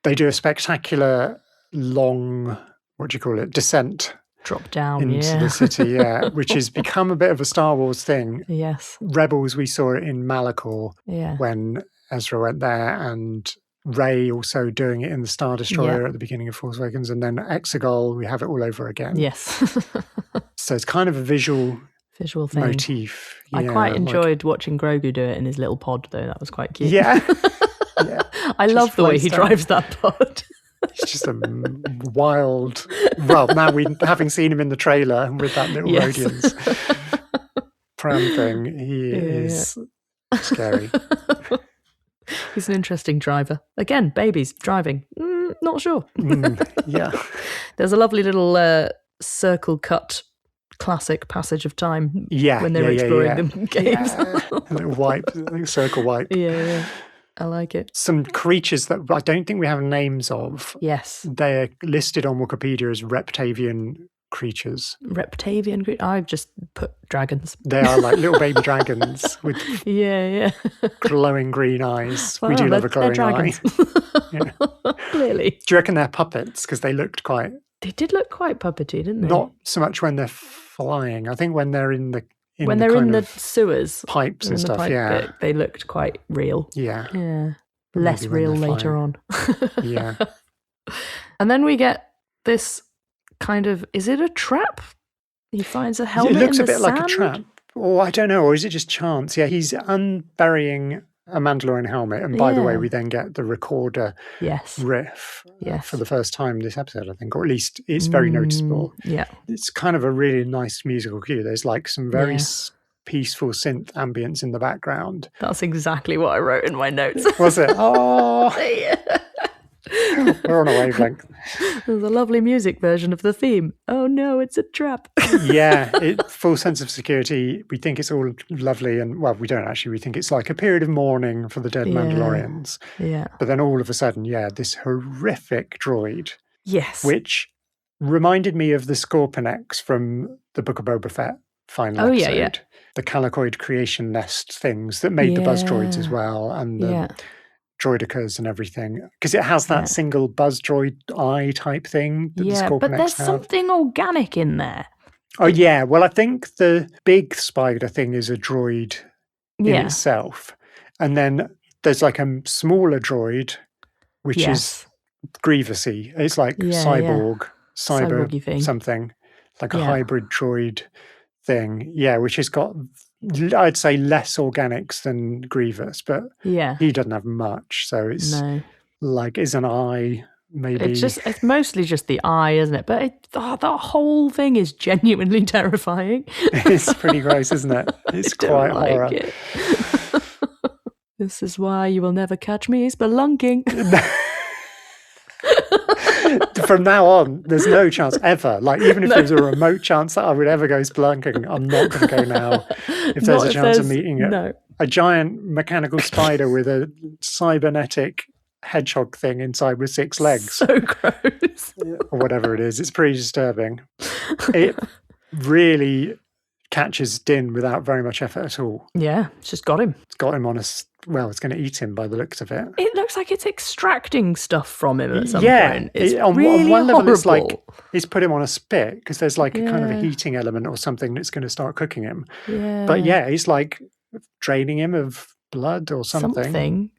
Speaker 2: They do a spectacular long, descent.
Speaker 1: Drop down
Speaker 2: into the city, which has become a bit of a Star Wars thing.
Speaker 1: Yes.
Speaker 2: Rebels, we saw it in Malachor when Ezra went there, and Rey also doing it in the Star Destroyer at the beginning of Force Awakens, and then Exegol, we have it all over again.
Speaker 1: Yes.
Speaker 2: So it's kind of a visual
Speaker 1: thing.
Speaker 2: Motif.
Speaker 1: I quite enjoyed watching Grogu do it in his little pod, though. That was quite cute.
Speaker 2: Yeah.
Speaker 1: I love the way he drives that pod.
Speaker 2: It's just a wild... Well, now having seen him in the trailer with that little Rodians pram thing, he is scary.
Speaker 1: He's an interesting driver. Again, babies driving. Not sure. There's a lovely little circle cut classic passage of time when they're exploring the caves.
Speaker 2: A little circle wipe.
Speaker 1: Yeah. I like it.
Speaker 2: Some creatures that I don't think we have names of.
Speaker 1: Yes.
Speaker 2: They're listed on Wikipedia as Reptavian creatures.
Speaker 1: Reptavian creatures? I've just put dragons.
Speaker 2: They are like little baby dragons with glowing green eyes.
Speaker 1: Well,
Speaker 2: we do love a glowing eye.
Speaker 1: Clearly.
Speaker 2: Do you reckon they're puppets? Because they looked quite...
Speaker 1: They did look quite puppety, didn't they?
Speaker 2: Not so much when they're flying. I think when they're in
Speaker 1: when they're in the sewers,
Speaker 2: pipes and stuff, yeah.
Speaker 1: they looked quite real.
Speaker 2: Yeah.
Speaker 1: Yeah. Less real later on.
Speaker 2: Yeah.
Speaker 1: And then we get this kind of, is it a trap? He finds a helmet in the sand.
Speaker 2: It looks a bit like a trap. Or I don't know, or is it just chance? Yeah, he's unburying a Mandalorian helmet. And by the way, we then get the recorder riff for the first time this episode, I think, or at least it's very noticeable.
Speaker 1: Yeah.
Speaker 2: It's kind of a really nice musical cue. There's like some very peaceful synth ambience in the background.
Speaker 1: That's exactly what I wrote in my notes.
Speaker 2: Was it? Oh,
Speaker 1: yeah.
Speaker 2: We're on a wavelength.
Speaker 1: There's a lovely music version of the theme. Oh no, it's a trap.
Speaker 2: Yeah, full sense of security. We think it's all lovely, and well, we don't actually. We think it's like a period of mourning for the dead Mandalorians.
Speaker 1: Yeah.
Speaker 2: But then all of a sudden, this horrific droid.
Speaker 1: Yes.
Speaker 2: Which reminded me of the Scorpion-X from the Book of Boba Fett final episode. Yeah. The calicoid creation nest things that made the buzz droids as well, and the droidicas and everything, because it has that single buzz droid eye type thing that the Scorpion-X
Speaker 1: but there's something organic in there.
Speaker 2: Oh yeah, well I think the big spider thing is a droid in itself, and then there's like a smaller droid which is Grievousy. It's like cyber
Speaker 1: thing.
Speaker 2: Something like a hybrid droid thing, which has got, I'd say, less organics than Grievous, but he doesn't have much, so it's like, is an eye maybe?
Speaker 1: It's mostly just the eye, isn't it? But that whole thing is genuinely terrifying.
Speaker 2: It's pretty gross, isn't it? It's quite horror.
Speaker 1: It. This is why you will never catch me spelunking.
Speaker 2: From now on, there's no chance ever. Like, even if there's a remote chance that I would ever go spelunking, I'm not going to go now. If there's a chance of meeting a giant mechanical spider with a cybernetic hedgehog thing inside with 6 legs.
Speaker 1: So gross.
Speaker 2: Or whatever it is. It's pretty disturbing. It really catches Din without very much effort at all.
Speaker 1: Yeah, it's just got him.
Speaker 2: It's got him on well, it's going to eat him by the looks of it.
Speaker 1: It looks like it's extracting stuff from him at some point. It's
Speaker 2: on
Speaker 1: really
Speaker 2: one level,
Speaker 1: horrible.
Speaker 2: it's like it's put him on a spit because there's like a kind of a heating element or something that's going to start cooking him.
Speaker 1: Yeah.
Speaker 2: But it's like draining him of blood or something.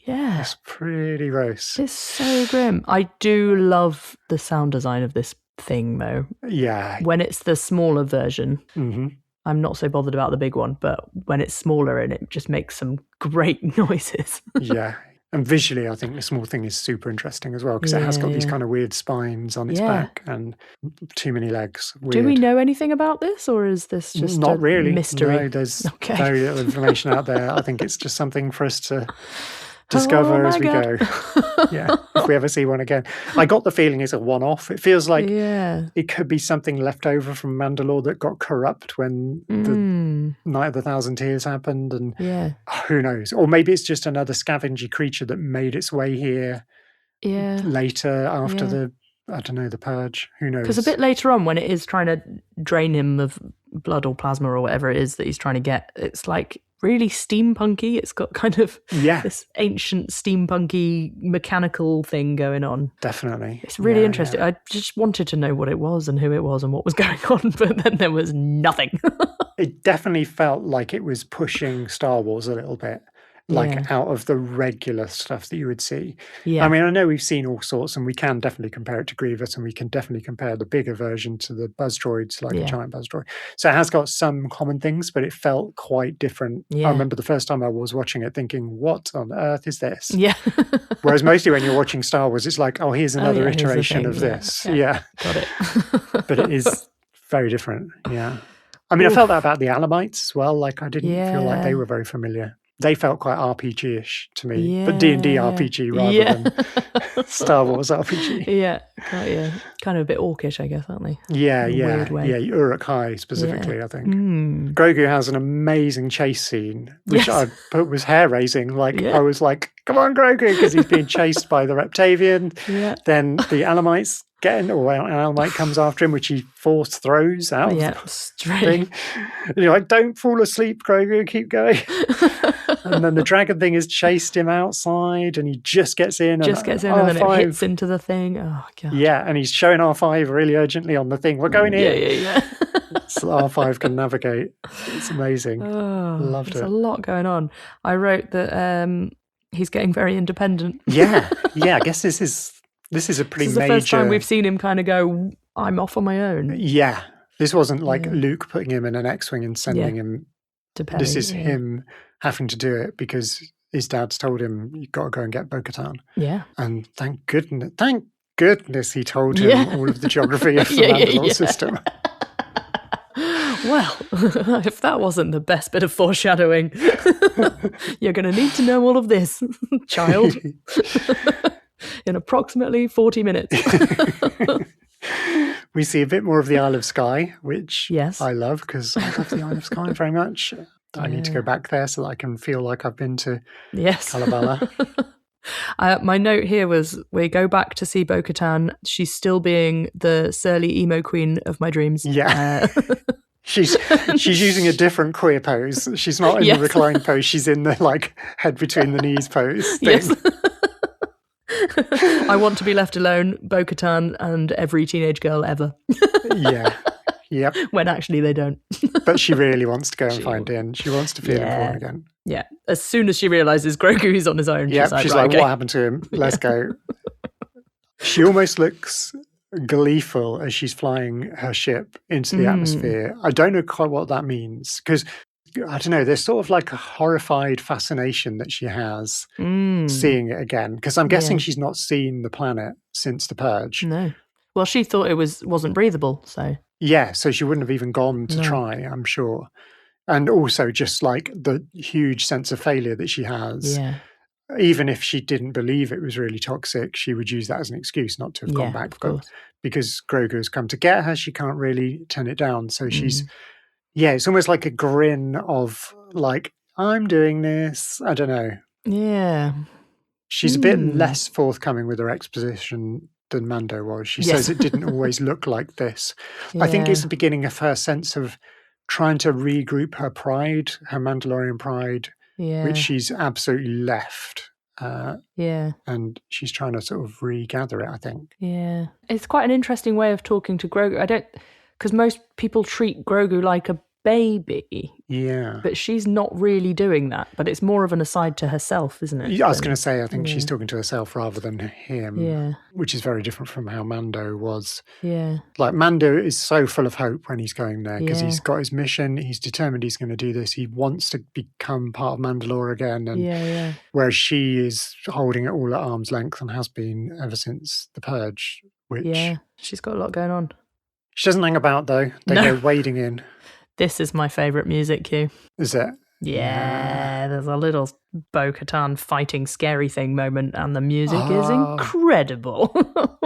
Speaker 1: Yeah.
Speaker 2: It's pretty gross.
Speaker 1: It's so grim. I do love the sound design of this thing, though.
Speaker 2: Yeah.
Speaker 1: When it's the smaller version.
Speaker 2: Mm-hmm.
Speaker 1: I'm not so bothered about the big one, but when it's smaller and it just makes some great noises.
Speaker 2: Yeah. And visually, I think the small thing is super interesting as well, because it has got these kind of weird spines on its back and too many legs. Weird.
Speaker 1: Do we know anything about this, or is this just
Speaker 2: not really
Speaker 1: mystery?
Speaker 2: No, there's very little information out there. I think it's just something for us to discover as we go. If we ever see one again. I got the feeling it's a one-off. It feels like it could be something left over from Mandalore that got corrupt when the Night of the Thousand Tears happened, and who knows? Or maybe it's just another scavenger creature that made its way here later after the purge. Who knows?
Speaker 1: Because a bit later on, when it is trying to drain him of blood or plasma or whatever it is that he's trying to get, it's like really steampunky. It's got kind of this ancient steampunky mechanical thing going on.
Speaker 2: Definitely.
Speaker 1: It's really interesting. I just wanted to know what it was and who it was and what was going on, but then there was nothing.
Speaker 2: It definitely felt like it was pushing Star Wars a little bit. Out of the regular stuff that you would see. Yeah. I mean, I know we've seen all sorts, and we can definitely compare it to Grievous, and we can definitely compare the bigger version to the buzz droids, like a giant buzz droid. So it has got some common things, but it felt quite different. I remember the first time I was watching it thinking, what on earth is this?
Speaker 1: Yeah.
Speaker 2: Whereas mostly when you're watching Star Wars, it's like, oh, here's another iteration of this. Yeah.
Speaker 1: Got it.
Speaker 2: But it is very different. Yeah. I mean, I felt that about the Alamites as well. Like, I didn't feel like they were very familiar. They felt quite RPG-ish to me, but D&D RPG rather than Star Wars RPG.
Speaker 1: Yeah, kind of a bit orcish, I guess, aren't they?
Speaker 2: Yeah. Uruk-hai specifically, I think. Grogu has an amazing chase scene, which I put was hair-raising. Like, I was like, come on, Grogu, because he's being chased by the Reptavian. Yeah. Then the Alamites an Alamite comes after him, which he force throws out of the thing. And you're like, don't fall asleep, Grogu, keep going. And then the dragon thing has chased him outside, and he just gets in.
Speaker 1: And then it hits into the thing. Oh, God.
Speaker 2: Yeah, and he's showing R5 really urgently on the thing. We're going in.
Speaker 1: Yeah.
Speaker 2: So R5 can navigate. It's amazing. Loved it.
Speaker 1: There's a lot going on. I wrote that he's getting very independent.
Speaker 2: Yeah. I guess this is a pretty major... This is
Speaker 1: the first time we've seen him kind of go, I'm off on my own.
Speaker 2: Yeah. This wasn't like Luke putting him in an X-Wing and sending him...
Speaker 1: to Perry,
Speaker 2: this is him having to do it because his dad's told him, you've got to go and get bo-katan.
Speaker 1: Yeah.
Speaker 2: And thank goodness he told him all of the geography of the Mandalore system.
Speaker 1: Well, if that wasn't the best bit of foreshadowing, you're going to need to know all of this, child, in approximately 40 minutes.
Speaker 2: We see a bit more of the Isle of Skye, which I love because I love the Isle of Skye very much. I need to go back there so that I can feel like I've been to Kalevala.
Speaker 1: My note here was, we go back to see Bo-Katan. She's still being the surly emo queen of my dreams.
Speaker 2: Yeah. She's using a different queer pose. She's not in the reclined pose. She's in the like head between the knees pose thing.
Speaker 1: Yes. I want to be left alone, Bo-Katan and every teenage girl ever.
Speaker 2: Yeah. Yep.
Speaker 1: When actually they don't.
Speaker 2: But she really wants to go and find Din. She wants to feel important again.
Speaker 1: Yeah. As soon as she realises Grogu is on his own, she's like,
Speaker 2: what happened to him? Let's go. She almost looks gleeful as she's flying her ship into the atmosphere. I don't know quite what that means because, I don't know, there's sort of like a horrified fascination that she has seeing it again, because I'm guessing she's not seen the planet since the Purge.
Speaker 1: No. Well, she thought it wasn't breathable, so...
Speaker 2: Yeah, so she wouldn't have even gone to try, I'm sure. And also just like the huge sense of failure that she has. Yeah. Even if she didn't believe it was really toxic, she would use that as an excuse not to have gone back. But because Grogu has come to get her, she can't really turn it down. So she's, it's almost like a grin of like, I'm doing this. I don't know.
Speaker 1: Yeah.
Speaker 2: She's a bit less forthcoming with her exposition than Mando was. She says it didn't always look like this. Yeah. I think it's the beginning of her sense of trying to regroup her pride, her Mandalorian pride, which she's absolutely left. And she's trying to sort of regather it, I think.
Speaker 1: Yeah. It's quite an interesting way of talking to Grogu. Because most people treat Grogu like a baby.
Speaker 2: Yeah.
Speaker 1: But she's not really doing that. But it's more of an aside to herself, isn't it?
Speaker 2: I was going to say, I think she's talking to herself rather than him.
Speaker 1: Yeah.
Speaker 2: Which is very different from how Mando was.
Speaker 1: Yeah.
Speaker 2: Like, Mando is so full of hope when he's going there because he's got his mission. He's determined he's going to do this. He wants to become part of Mandalore again. And whereas she is holding it all at arm's length and has been ever since the Purge. Which
Speaker 1: she's got a lot going on.
Speaker 2: She doesn't hang about, though. They go wading in.
Speaker 1: This is my favourite music cue.
Speaker 2: Is it?
Speaker 1: Yeah, there's a little Bo-Katan fighting scary thing moment, and the music is incredible.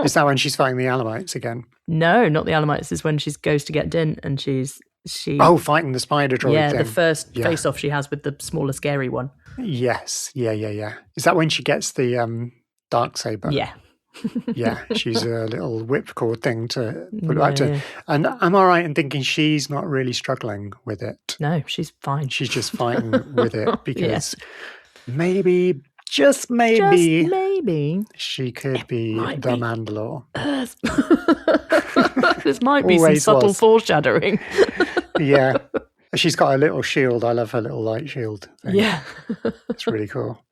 Speaker 2: Is that when she's fighting the Alamites again?
Speaker 1: No, not the Alamites. This is when she goes to get Din, and she.
Speaker 2: Fighting the spider droid thing.
Speaker 1: Yeah, the first face-off she has with the smaller, scary one.
Speaker 2: Yes, yeah. Is that when she gets the Darksaber?
Speaker 1: Yeah.
Speaker 2: Yeah, she's a little whipcord thing to put back to. Yeah. And am I right in thinking she's not really struggling with it?
Speaker 1: No, she's fine.
Speaker 2: She's just fighting with it because maybe, just maybe, she could be the Mandalore.
Speaker 1: This might be some subtle foreshadowing.
Speaker 2: Yeah. She's got a little shield. I love her little light shield thing.
Speaker 1: Yeah.
Speaker 2: It's really cool.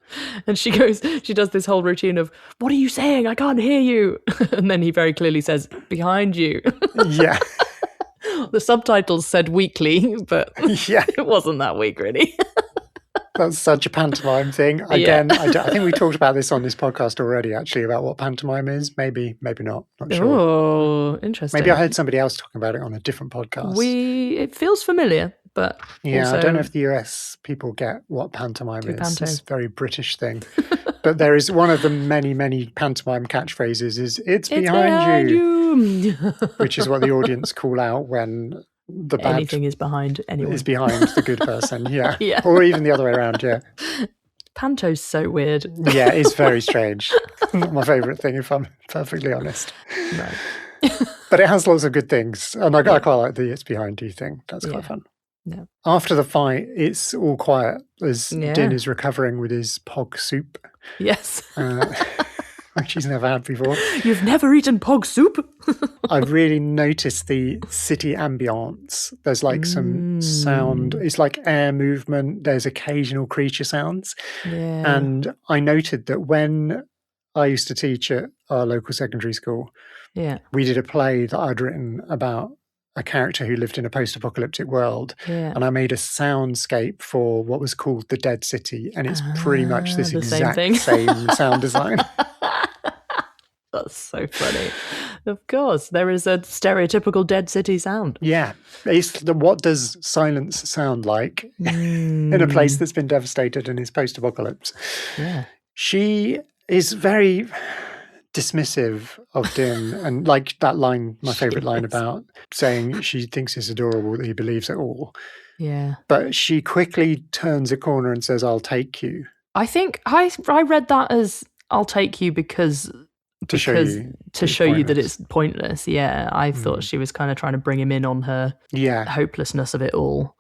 Speaker 1: And she does this whole routine of, what are you saying? I can't hear you. And then he very clearly says, behind you.
Speaker 2: Yeah.
Speaker 1: The subtitles said weakly, but it wasn't that weak, really.
Speaker 2: That's such a pantomime thing. Again, I think we talked about this on this podcast already, actually, about what pantomime is. Maybe not. Not sure.
Speaker 1: Oh, interesting.
Speaker 2: Maybe I heard somebody else talking about it on a different podcast.
Speaker 1: It feels familiar, but also,
Speaker 2: I don't know if the US people get what pantomime is. It's a very British thing. But there is one of the many, many pantomime catchphrases is, it's behind you. Which is what the audience call out when the bad
Speaker 1: anything is behind anyone.
Speaker 2: Is behind the good person, yeah. Or even the other way around, yeah.
Speaker 1: Panto's so weird.
Speaker 2: Yeah, it's very strange. Not my favourite thing, if I'm perfectly honest.
Speaker 1: No.
Speaker 2: But it has lots of good things. And I quite like the it's behind you thing. That's quite fun.
Speaker 1: Yeah.
Speaker 2: After the fight, it's all quiet as Din is recovering with his pog soup.
Speaker 1: Yes.
Speaker 2: which he's never had before.
Speaker 1: You've never eaten pog soup?
Speaker 2: I've really noticed the city ambience. There's like some sound. It's like air movement. There's occasional creature sounds.
Speaker 1: Yeah.
Speaker 2: And I noted that when I used to teach at our local secondary school, we did a play that I'd written about a character who lived in a post-apocalyptic world. And I made a soundscape for what was called the Dead City. And it's pretty much this exact same sound design.
Speaker 1: That's so funny. Of course, there is a stereotypical Dead City sound.
Speaker 2: Yeah. What does silence sound like in a place that's been devastated and is post-apocalypse?
Speaker 1: Yeah.
Speaker 2: She is very dismissive of Din, and like that line, my favourite line about saying she thinks it's adorable that he believes it all.
Speaker 1: Yeah.
Speaker 2: But she quickly turns a corner and says, "I'll take you."
Speaker 1: I think I read that as "I'll take you" because to show you that it's pointless. Yeah, I thought she was kind of trying to bring him in on her hopelessness of it all.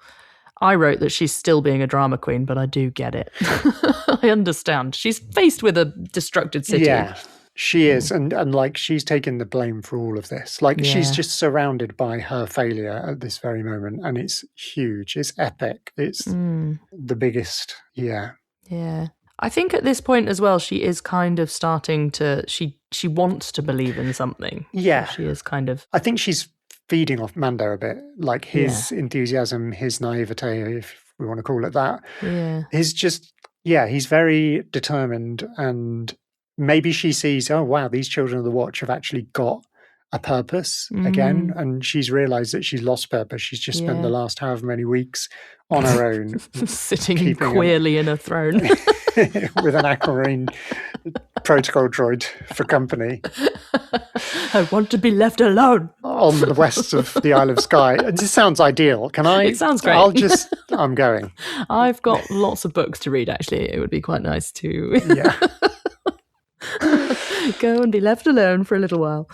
Speaker 1: I wrote that she's still being a drama queen, but I do get it. I understand. She's faced with a destructed city.
Speaker 2: Yeah, she is. And like she's taken the blame for all of this. Like she's just surrounded by her failure at this very moment. And it's huge. It's epic. It's the biggest. Yeah.
Speaker 1: Yeah. I think at this point as well, she is kind of starting to, she wants to believe in something.
Speaker 2: Yeah.
Speaker 1: She is kind of.
Speaker 2: I think she's feeding off Mando a bit, like his enthusiasm, his naivete, if we want to call it that.
Speaker 1: Yeah.
Speaker 2: He's very determined, and maybe she sees, oh, wow, these children of the Watch have actually got a purpose again, and she's realised that she's lost purpose. She's just spent the last however many weeks on her own.
Speaker 1: Sitting queerly in a throne.
Speaker 2: With an aquamarine protocol droid for company.
Speaker 1: I want to be left alone.
Speaker 2: On the west of the Isle of Skye. This sounds ideal. Can I?
Speaker 1: It sounds great.
Speaker 2: I'm going.
Speaker 1: I've got lots of books to read, actually. It would be quite nice to go and be left alone for a little while.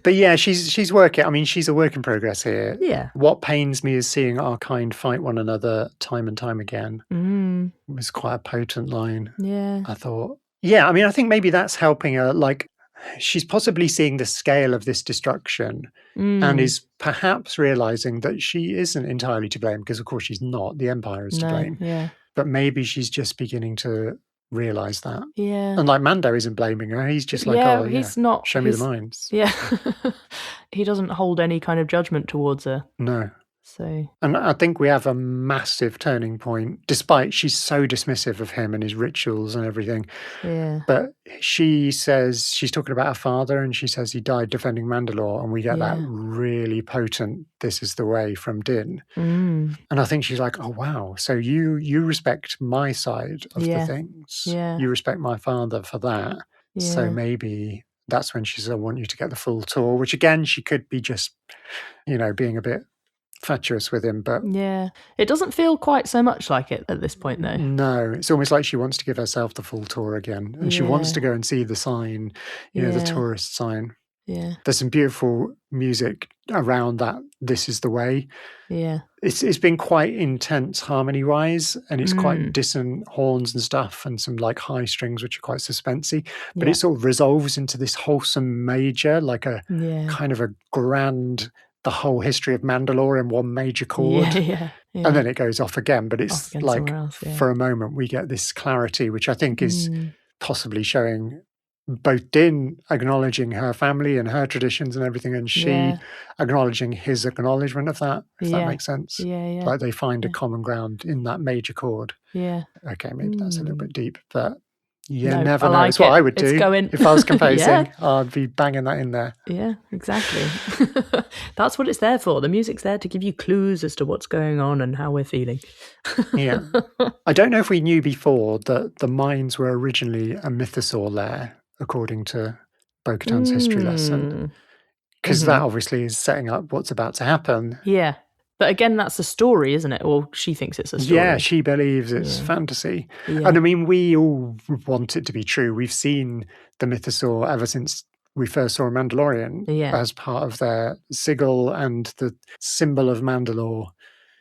Speaker 2: But yeah, she's working. I mean, she's a work in progress here.
Speaker 1: Yeah.
Speaker 2: What pains me is seeing our kind fight one another time and time again. It was quite a potent line.
Speaker 1: Yeah.
Speaker 2: I thought. Yeah, I mean, I think maybe that's helping her. Like, she's possibly seeing the scale of this destruction and is perhaps realizing that she isn't entirely to blame, because of course she's not. The Empire is to blame.
Speaker 1: Yeah.
Speaker 2: But maybe she's just beginning to realize that.
Speaker 1: Yeah.
Speaker 2: And like Mando isn't blaming her. He's just like,
Speaker 1: he's not.
Speaker 2: Show me the mines.
Speaker 1: Yeah. He doesn't hold any kind of judgment towards her.
Speaker 2: No.
Speaker 1: So.
Speaker 2: And I think we have a massive turning point, despite she's so dismissive of him and his rituals and everything.
Speaker 1: Yeah.
Speaker 2: But she says, she's talking about her father, and she says he died defending Mandalore, and we get that really potent, this is the way from Din. And I think she's like, oh, wow. So you respect my side of the things.
Speaker 1: Yeah.
Speaker 2: You respect my father for that.
Speaker 1: Yeah.
Speaker 2: So maybe that's when she says, I want you to get the full tour, which again, she could be just, being a bit fatuous with him, but
Speaker 1: it doesn't feel quite so much like it at this point, though.
Speaker 2: No, it's almost like she wants to give herself the full tour again, and she wants to go and see the sign, the tourist sign.
Speaker 1: Yeah,
Speaker 2: there's some beautiful music around that. This is the way.
Speaker 1: Yeah,
Speaker 2: it's been quite intense harmony wise, and it's quite dissonant horns and stuff, and some like high strings which are quite suspensey. But it sort of resolves into this wholesome major, like a kind of a grand. The whole history of Mandalore in one major chord, and then it goes off again. But it's like for a moment we get this clarity, which I think is possibly showing both Din acknowledging her family and her traditions and everything, and she acknowledging his acknowledgement of that. If that makes sense, like they find a common ground in that major chord. Yeah. Okay, maybe that's a little bit deep, but. Yeah, never know. It's what I would do. If I was composing, I'd be banging that in there.
Speaker 1: Yeah, exactly. That's what it's there for. The music's there to give you clues as to what's going on and how we're feeling.
Speaker 2: Yeah. I don't know if we knew before that the mines were originally a mythosaur lair, according to Bo-Katan's history lesson. Because that obviously is setting up what's about to happen.
Speaker 1: Yeah. But again, that's a story, isn't it? Or she thinks it's a story.
Speaker 2: Yeah, she believes it's fantasy. Yeah. And I mean, we all want it to be true. We've seen the mythosaur ever since we first saw a Mandalorian as part of their sigil and the symbol of Mandalore.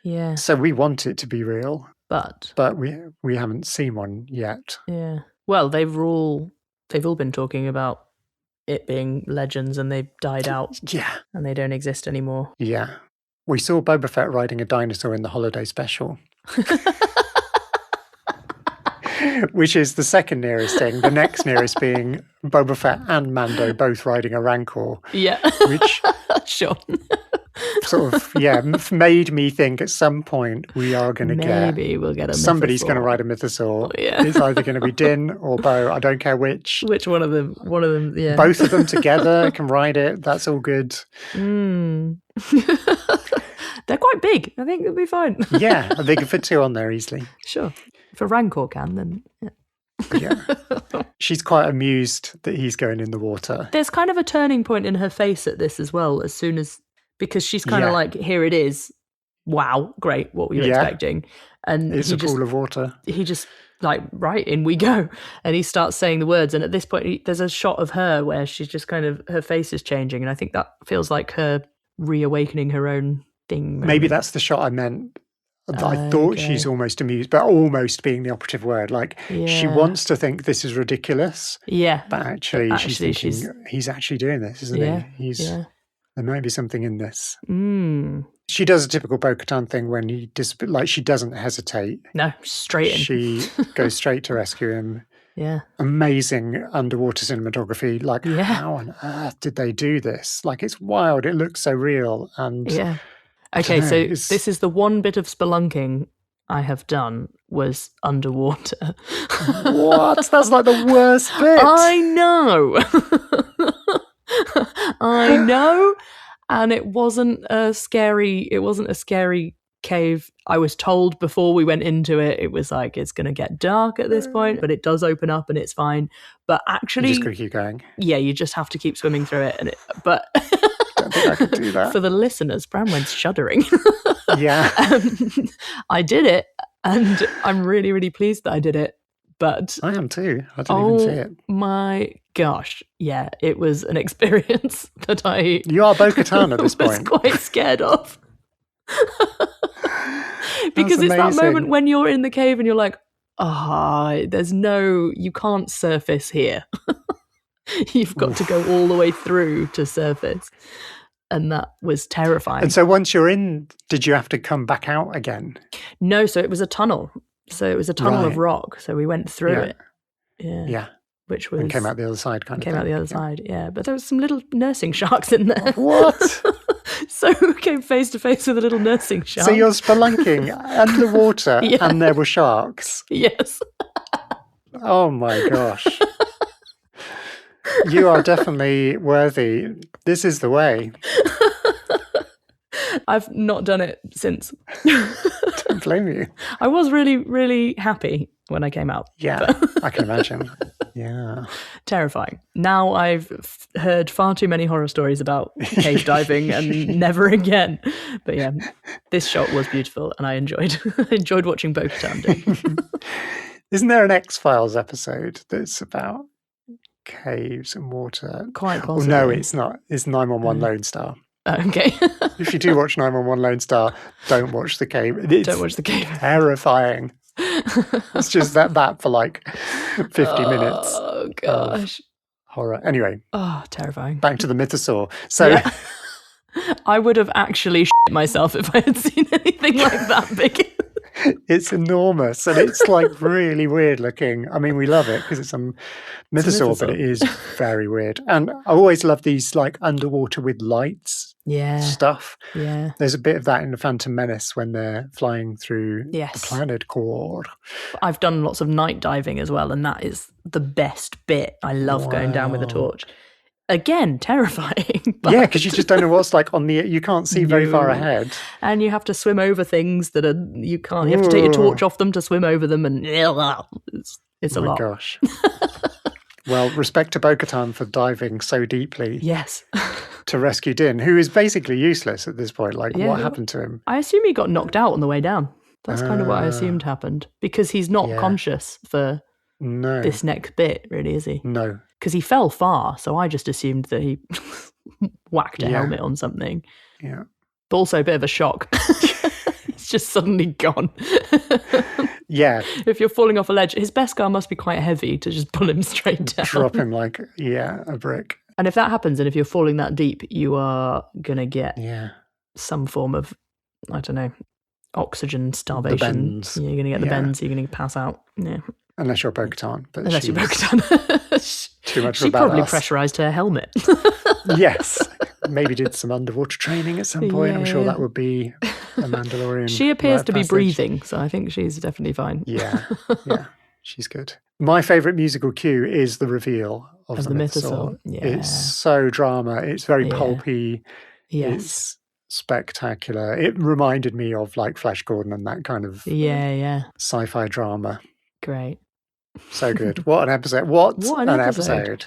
Speaker 2: Yeah. So we want it to be real. But we haven't seen one yet.
Speaker 1: Yeah. Well, they were all they've all been talking about it being legends and they've died out.
Speaker 2: Yeah.
Speaker 1: And they don't exist anymore.
Speaker 2: Yeah. We saw Boba Fett riding a dinosaur in the holiday special. Which is the second nearest thing. The next nearest being Boba Fett and Mando both riding a Rancor.
Speaker 1: Yeah.
Speaker 2: Which
Speaker 1: sure.
Speaker 2: sort of, made me think at some point we are going to
Speaker 1: Maybe we'll get a
Speaker 2: somebody's
Speaker 1: mythosaur.
Speaker 2: going to ride a mythosaur.
Speaker 1: Yeah.
Speaker 2: It's either going to be Din or Bo. I don't care which.
Speaker 1: Which one of them, yeah.
Speaker 2: Both of them together can ride it. That's all good.
Speaker 1: They're quite big. I think it'll be fine.
Speaker 2: Yeah, they can fit 2 on there easily.
Speaker 1: Sure. If a Rancor can, then
Speaker 2: Yeah. She's quite amused that he's going in the water.
Speaker 1: There's kind of a turning point in her face at this as well, as soon as, because she's kind of like, here it is. Wow, great. What were you expecting? And
Speaker 2: it's a pool of water.
Speaker 1: He just like, right, in we go. And he starts saying the words. And at this point, there's a shot of her where she's just kind of, her face is changing. And I think that feels like her reawakening her own thing.
Speaker 2: Maybe that's the shot I meant. I thought she's almost amused, but almost being the operative word. Like, she wants to think this is ridiculous.
Speaker 1: Yeah.
Speaker 2: But actually she's thinking, he's actually doing this, isn't he? There might be something in this. She does a typical bo-katan thing when she doesn't hesitate.
Speaker 1: No, straight in.
Speaker 2: She goes straight to rescue him.
Speaker 1: Yeah.
Speaker 2: Amazing underwater cinematography. Like, how on earth did they do this? Like, it's wild. It looks so real. And
Speaker 1: okay, so this is the one bit of spelunking I have done was underwater.
Speaker 2: What? That's like the worst bit.
Speaker 1: I know. I know. And it wasn't a scary cave. I was told before we went into it, it was like, it's going to get dark at this point, but it does open up and it's fine. But actually,
Speaker 2: you just got to keep going.
Speaker 1: Yeah, you just have to keep swimming through it. But
Speaker 2: don't think I could do that.
Speaker 1: For the listeners, Branwen's shuddering.
Speaker 2: Yeah.
Speaker 1: I did it, and I'm really, really pleased that I did it. But
Speaker 2: I am too. I didn't even see it.
Speaker 1: My gosh, yeah, it was an experience that
Speaker 2: You are bo-katan at this point.
Speaker 1: I was quite scared of. Because it's that moment when you're in the cave and you're like, you can't surface here. You've got to go all the way through to surface. And that was terrifying.
Speaker 2: And so once you're in, did you have to come back out again?
Speaker 1: No, so it was a tunnel. So it was a tunnel of rock. So we went through it. Yeah. Which was...
Speaker 2: And came out the other side, kind of
Speaker 1: Came out the other side, yeah. But there was some little nursing sharks in there.
Speaker 2: What?
Speaker 1: So we came face to face with a little nursing shark.
Speaker 2: So you're spelunking underwater and there were sharks?
Speaker 1: Yes.
Speaker 2: Oh my gosh. You are definitely worthy. This is the way.
Speaker 1: I've not done it since.
Speaker 2: Don't blame you.
Speaker 1: I was really, really happy when I came out.
Speaker 2: Yeah, I can imagine. Yeah.
Speaker 1: Terrifying. Now I've heard far too many horror stories about cave diving and never again. But yeah, this shot was beautiful and I enjoyed watching bo-katan do.
Speaker 2: Isn't there an X-Files episode that's about caves and water?
Speaker 1: Quite possibly.
Speaker 2: Well, no, it's not. It's 911 Lone Star.
Speaker 1: Okay.
Speaker 2: If you do watch 911 Lone Star, don't watch the cave.
Speaker 1: Don't watch the cave.
Speaker 2: Terrifying. It's just that for like 50 minutes.
Speaker 1: Oh gosh.
Speaker 2: Horror. Anyway.
Speaker 1: Oh, terrifying.
Speaker 2: Back to the mythosaur. So
Speaker 1: I would have actually shit myself if I had seen anything like that big.
Speaker 2: It's enormous and it's like really weird looking. I mean, we love it because it's a mythosaur, but it is very weird. And I always love these like underwater with lights stuff.
Speaker 1: Yeah.
Speaker 2: There's a bit of that in the Phantom Menace when they're flying through the planet core. I've
Speaker 1: done lots of night diving as well, and that is the best bit. I love going down with a torch. Again, terrifying.
Speaker 2: Yeah, because you just don't know what's like on you can't see very far ahead.
Speaker 1: And you have to swim over things that you can't, you have to take your torch off them to swim over them, and it's a lot.
Speaker 2: Oh my gosh. Well, respect to bo-katan for diving so deeply.
Speaker 1: Yes.
Speaker 2: To rescue Din, who is basically useless at this point. Like, what happened to him?
Speaker 1: I assume he got knocked out on the way down. That's kind of what I assumed happened. Because he's not conscious for this next bit, really, is he?
Speaker 2: No.
Speaker 1: Because he fell far, so I just assumed that he whacked a helmet on something.
Speaker 2: Yeah.
Speaker 1: But also a bit of a shock. He's just suddenly gone.
Speaker 2: Yeah.
Speaker 1: If you're falling off a ledge, his Beskar must be quite heavy to just pull him straight down.
Speaker 2: Drop him like, a brick.
Speaker 1: And if that happens, and if you're falling that deep, you are going to get some form of, I don't know, oxygen starvation.
Speaker 2: The bends.
Speaker 1: You're going to get the bends, you're going to pass out. Yeah.
Speaker 2: Unless you're bo-katan.
Speaker 1: Unless you're bo-katan.
Speaker 2: Too much of a
Speaker 1: She probably
Speaker 2: badass.
Speaker 1: pressurised her helmet.
Speaker 2: Yes. Maybe did some underwater training at some point. I'm sure that would be a Mandalorian.
Speaker 1: She appears to be
Speaker 2: passage.
Speaker 1: breathing, so I think she's definitely fine.
Speaker 2: Yeah. She's good. My favourite musical cue is the reveal of the Mythosaur.
Speaker 1: Yeah.
Speaker 2: It's so drama. It's very pulpy.
Speaker 1: Yes.
Speaker 2: It's spectacular. It reminded me of like Flash Gordon and that kind of sci-fi drama.
Speaker 1: Great.
Speaker 2: So good. What an episode. What an episode.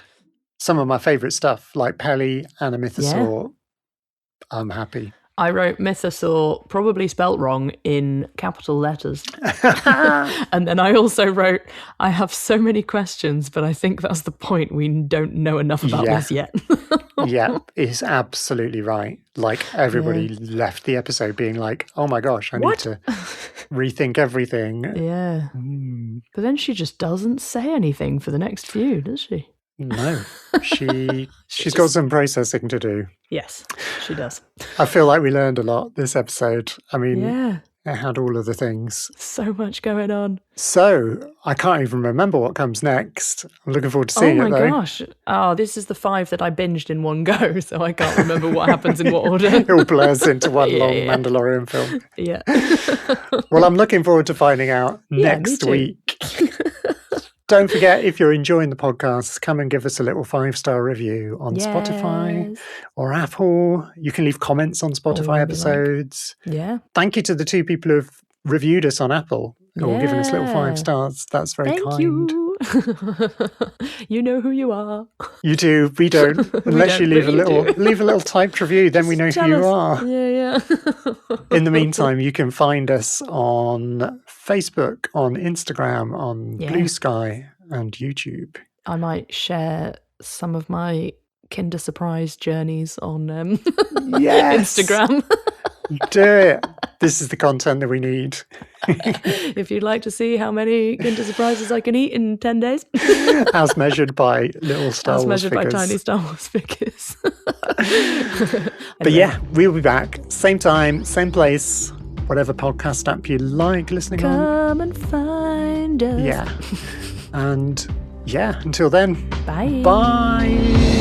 Speaker 2: Some of my favourite stuff, like Peli and a Mythosaur. I'm happy.
Speaker 1: I wrote Mythosaur, probably spelt wrong, in capital letters. And then I also wrote, I have so many questions, but I think that's the point. We don't know enough about this yet.
Speaker 2: Yeah, it's absolutely right. Like, everybody left the episode being like, oh my gosh, I need to rethink everything.
Speaker 1: Yeah. But then she just doesn't say anything for the next few, does she?
Speaker 2: No, she's got some processing to do.
Speaker 1: Yes, she does.
Speaker 2: I feel like we learned a lot this episode. I mean, it had all of the things.
Speaker 1: So much going on.
Speaker 2: So, I can't even remember what comes next. I'm looking forward to seeing it, though.
Speaker 1: Oh my gosh. Oh, this is the 5 that I binged in one go, so I can't remember what happens in what order.
Speaker 2: It all blurs into one long Mandalorian film.
Speaker 1: Yeah.
Speaker 2: Well, I'm looking forward to finding out next week. Don't forget, if you're enjoying the podcast, come and give us a little 5-star review on Spotify or Apple. You can leave comments on Spotify episodes. Thank you to the 2 people who've reviewed us on Apple or given us little 5 stars. That's very kind.
Speaker 1: Thank you. You know who you are.
Speaker 2: You do. We don't. Unless you leave a little typed review, then we know who you are.
Speaker 1: Yeah.
Speaker 2: In the meantime, you can find us on Facebook, on Instagram, on Blue Sky, and YouTube.
Speaker 1: I might share some of my Kinder Surprise journeys on Instagram.
Speaker 2: Do it. This is the content that we need.
Speaker 1: If you'd like to see how many Kinder Surprises I can eat in 10 days.
Speaker 2: As measured by little Star Wars
Speaker 1: figures. As measured by tiny Star Wars figures.
Speaker 2: But we'll be back. Same time, same place. Whatever podcast app you like listening on.
Speaker 1: Come and find us.
Speaker 2: Yeah. And until then.
Speaker 1: Bye.
Speaker 2: Bye.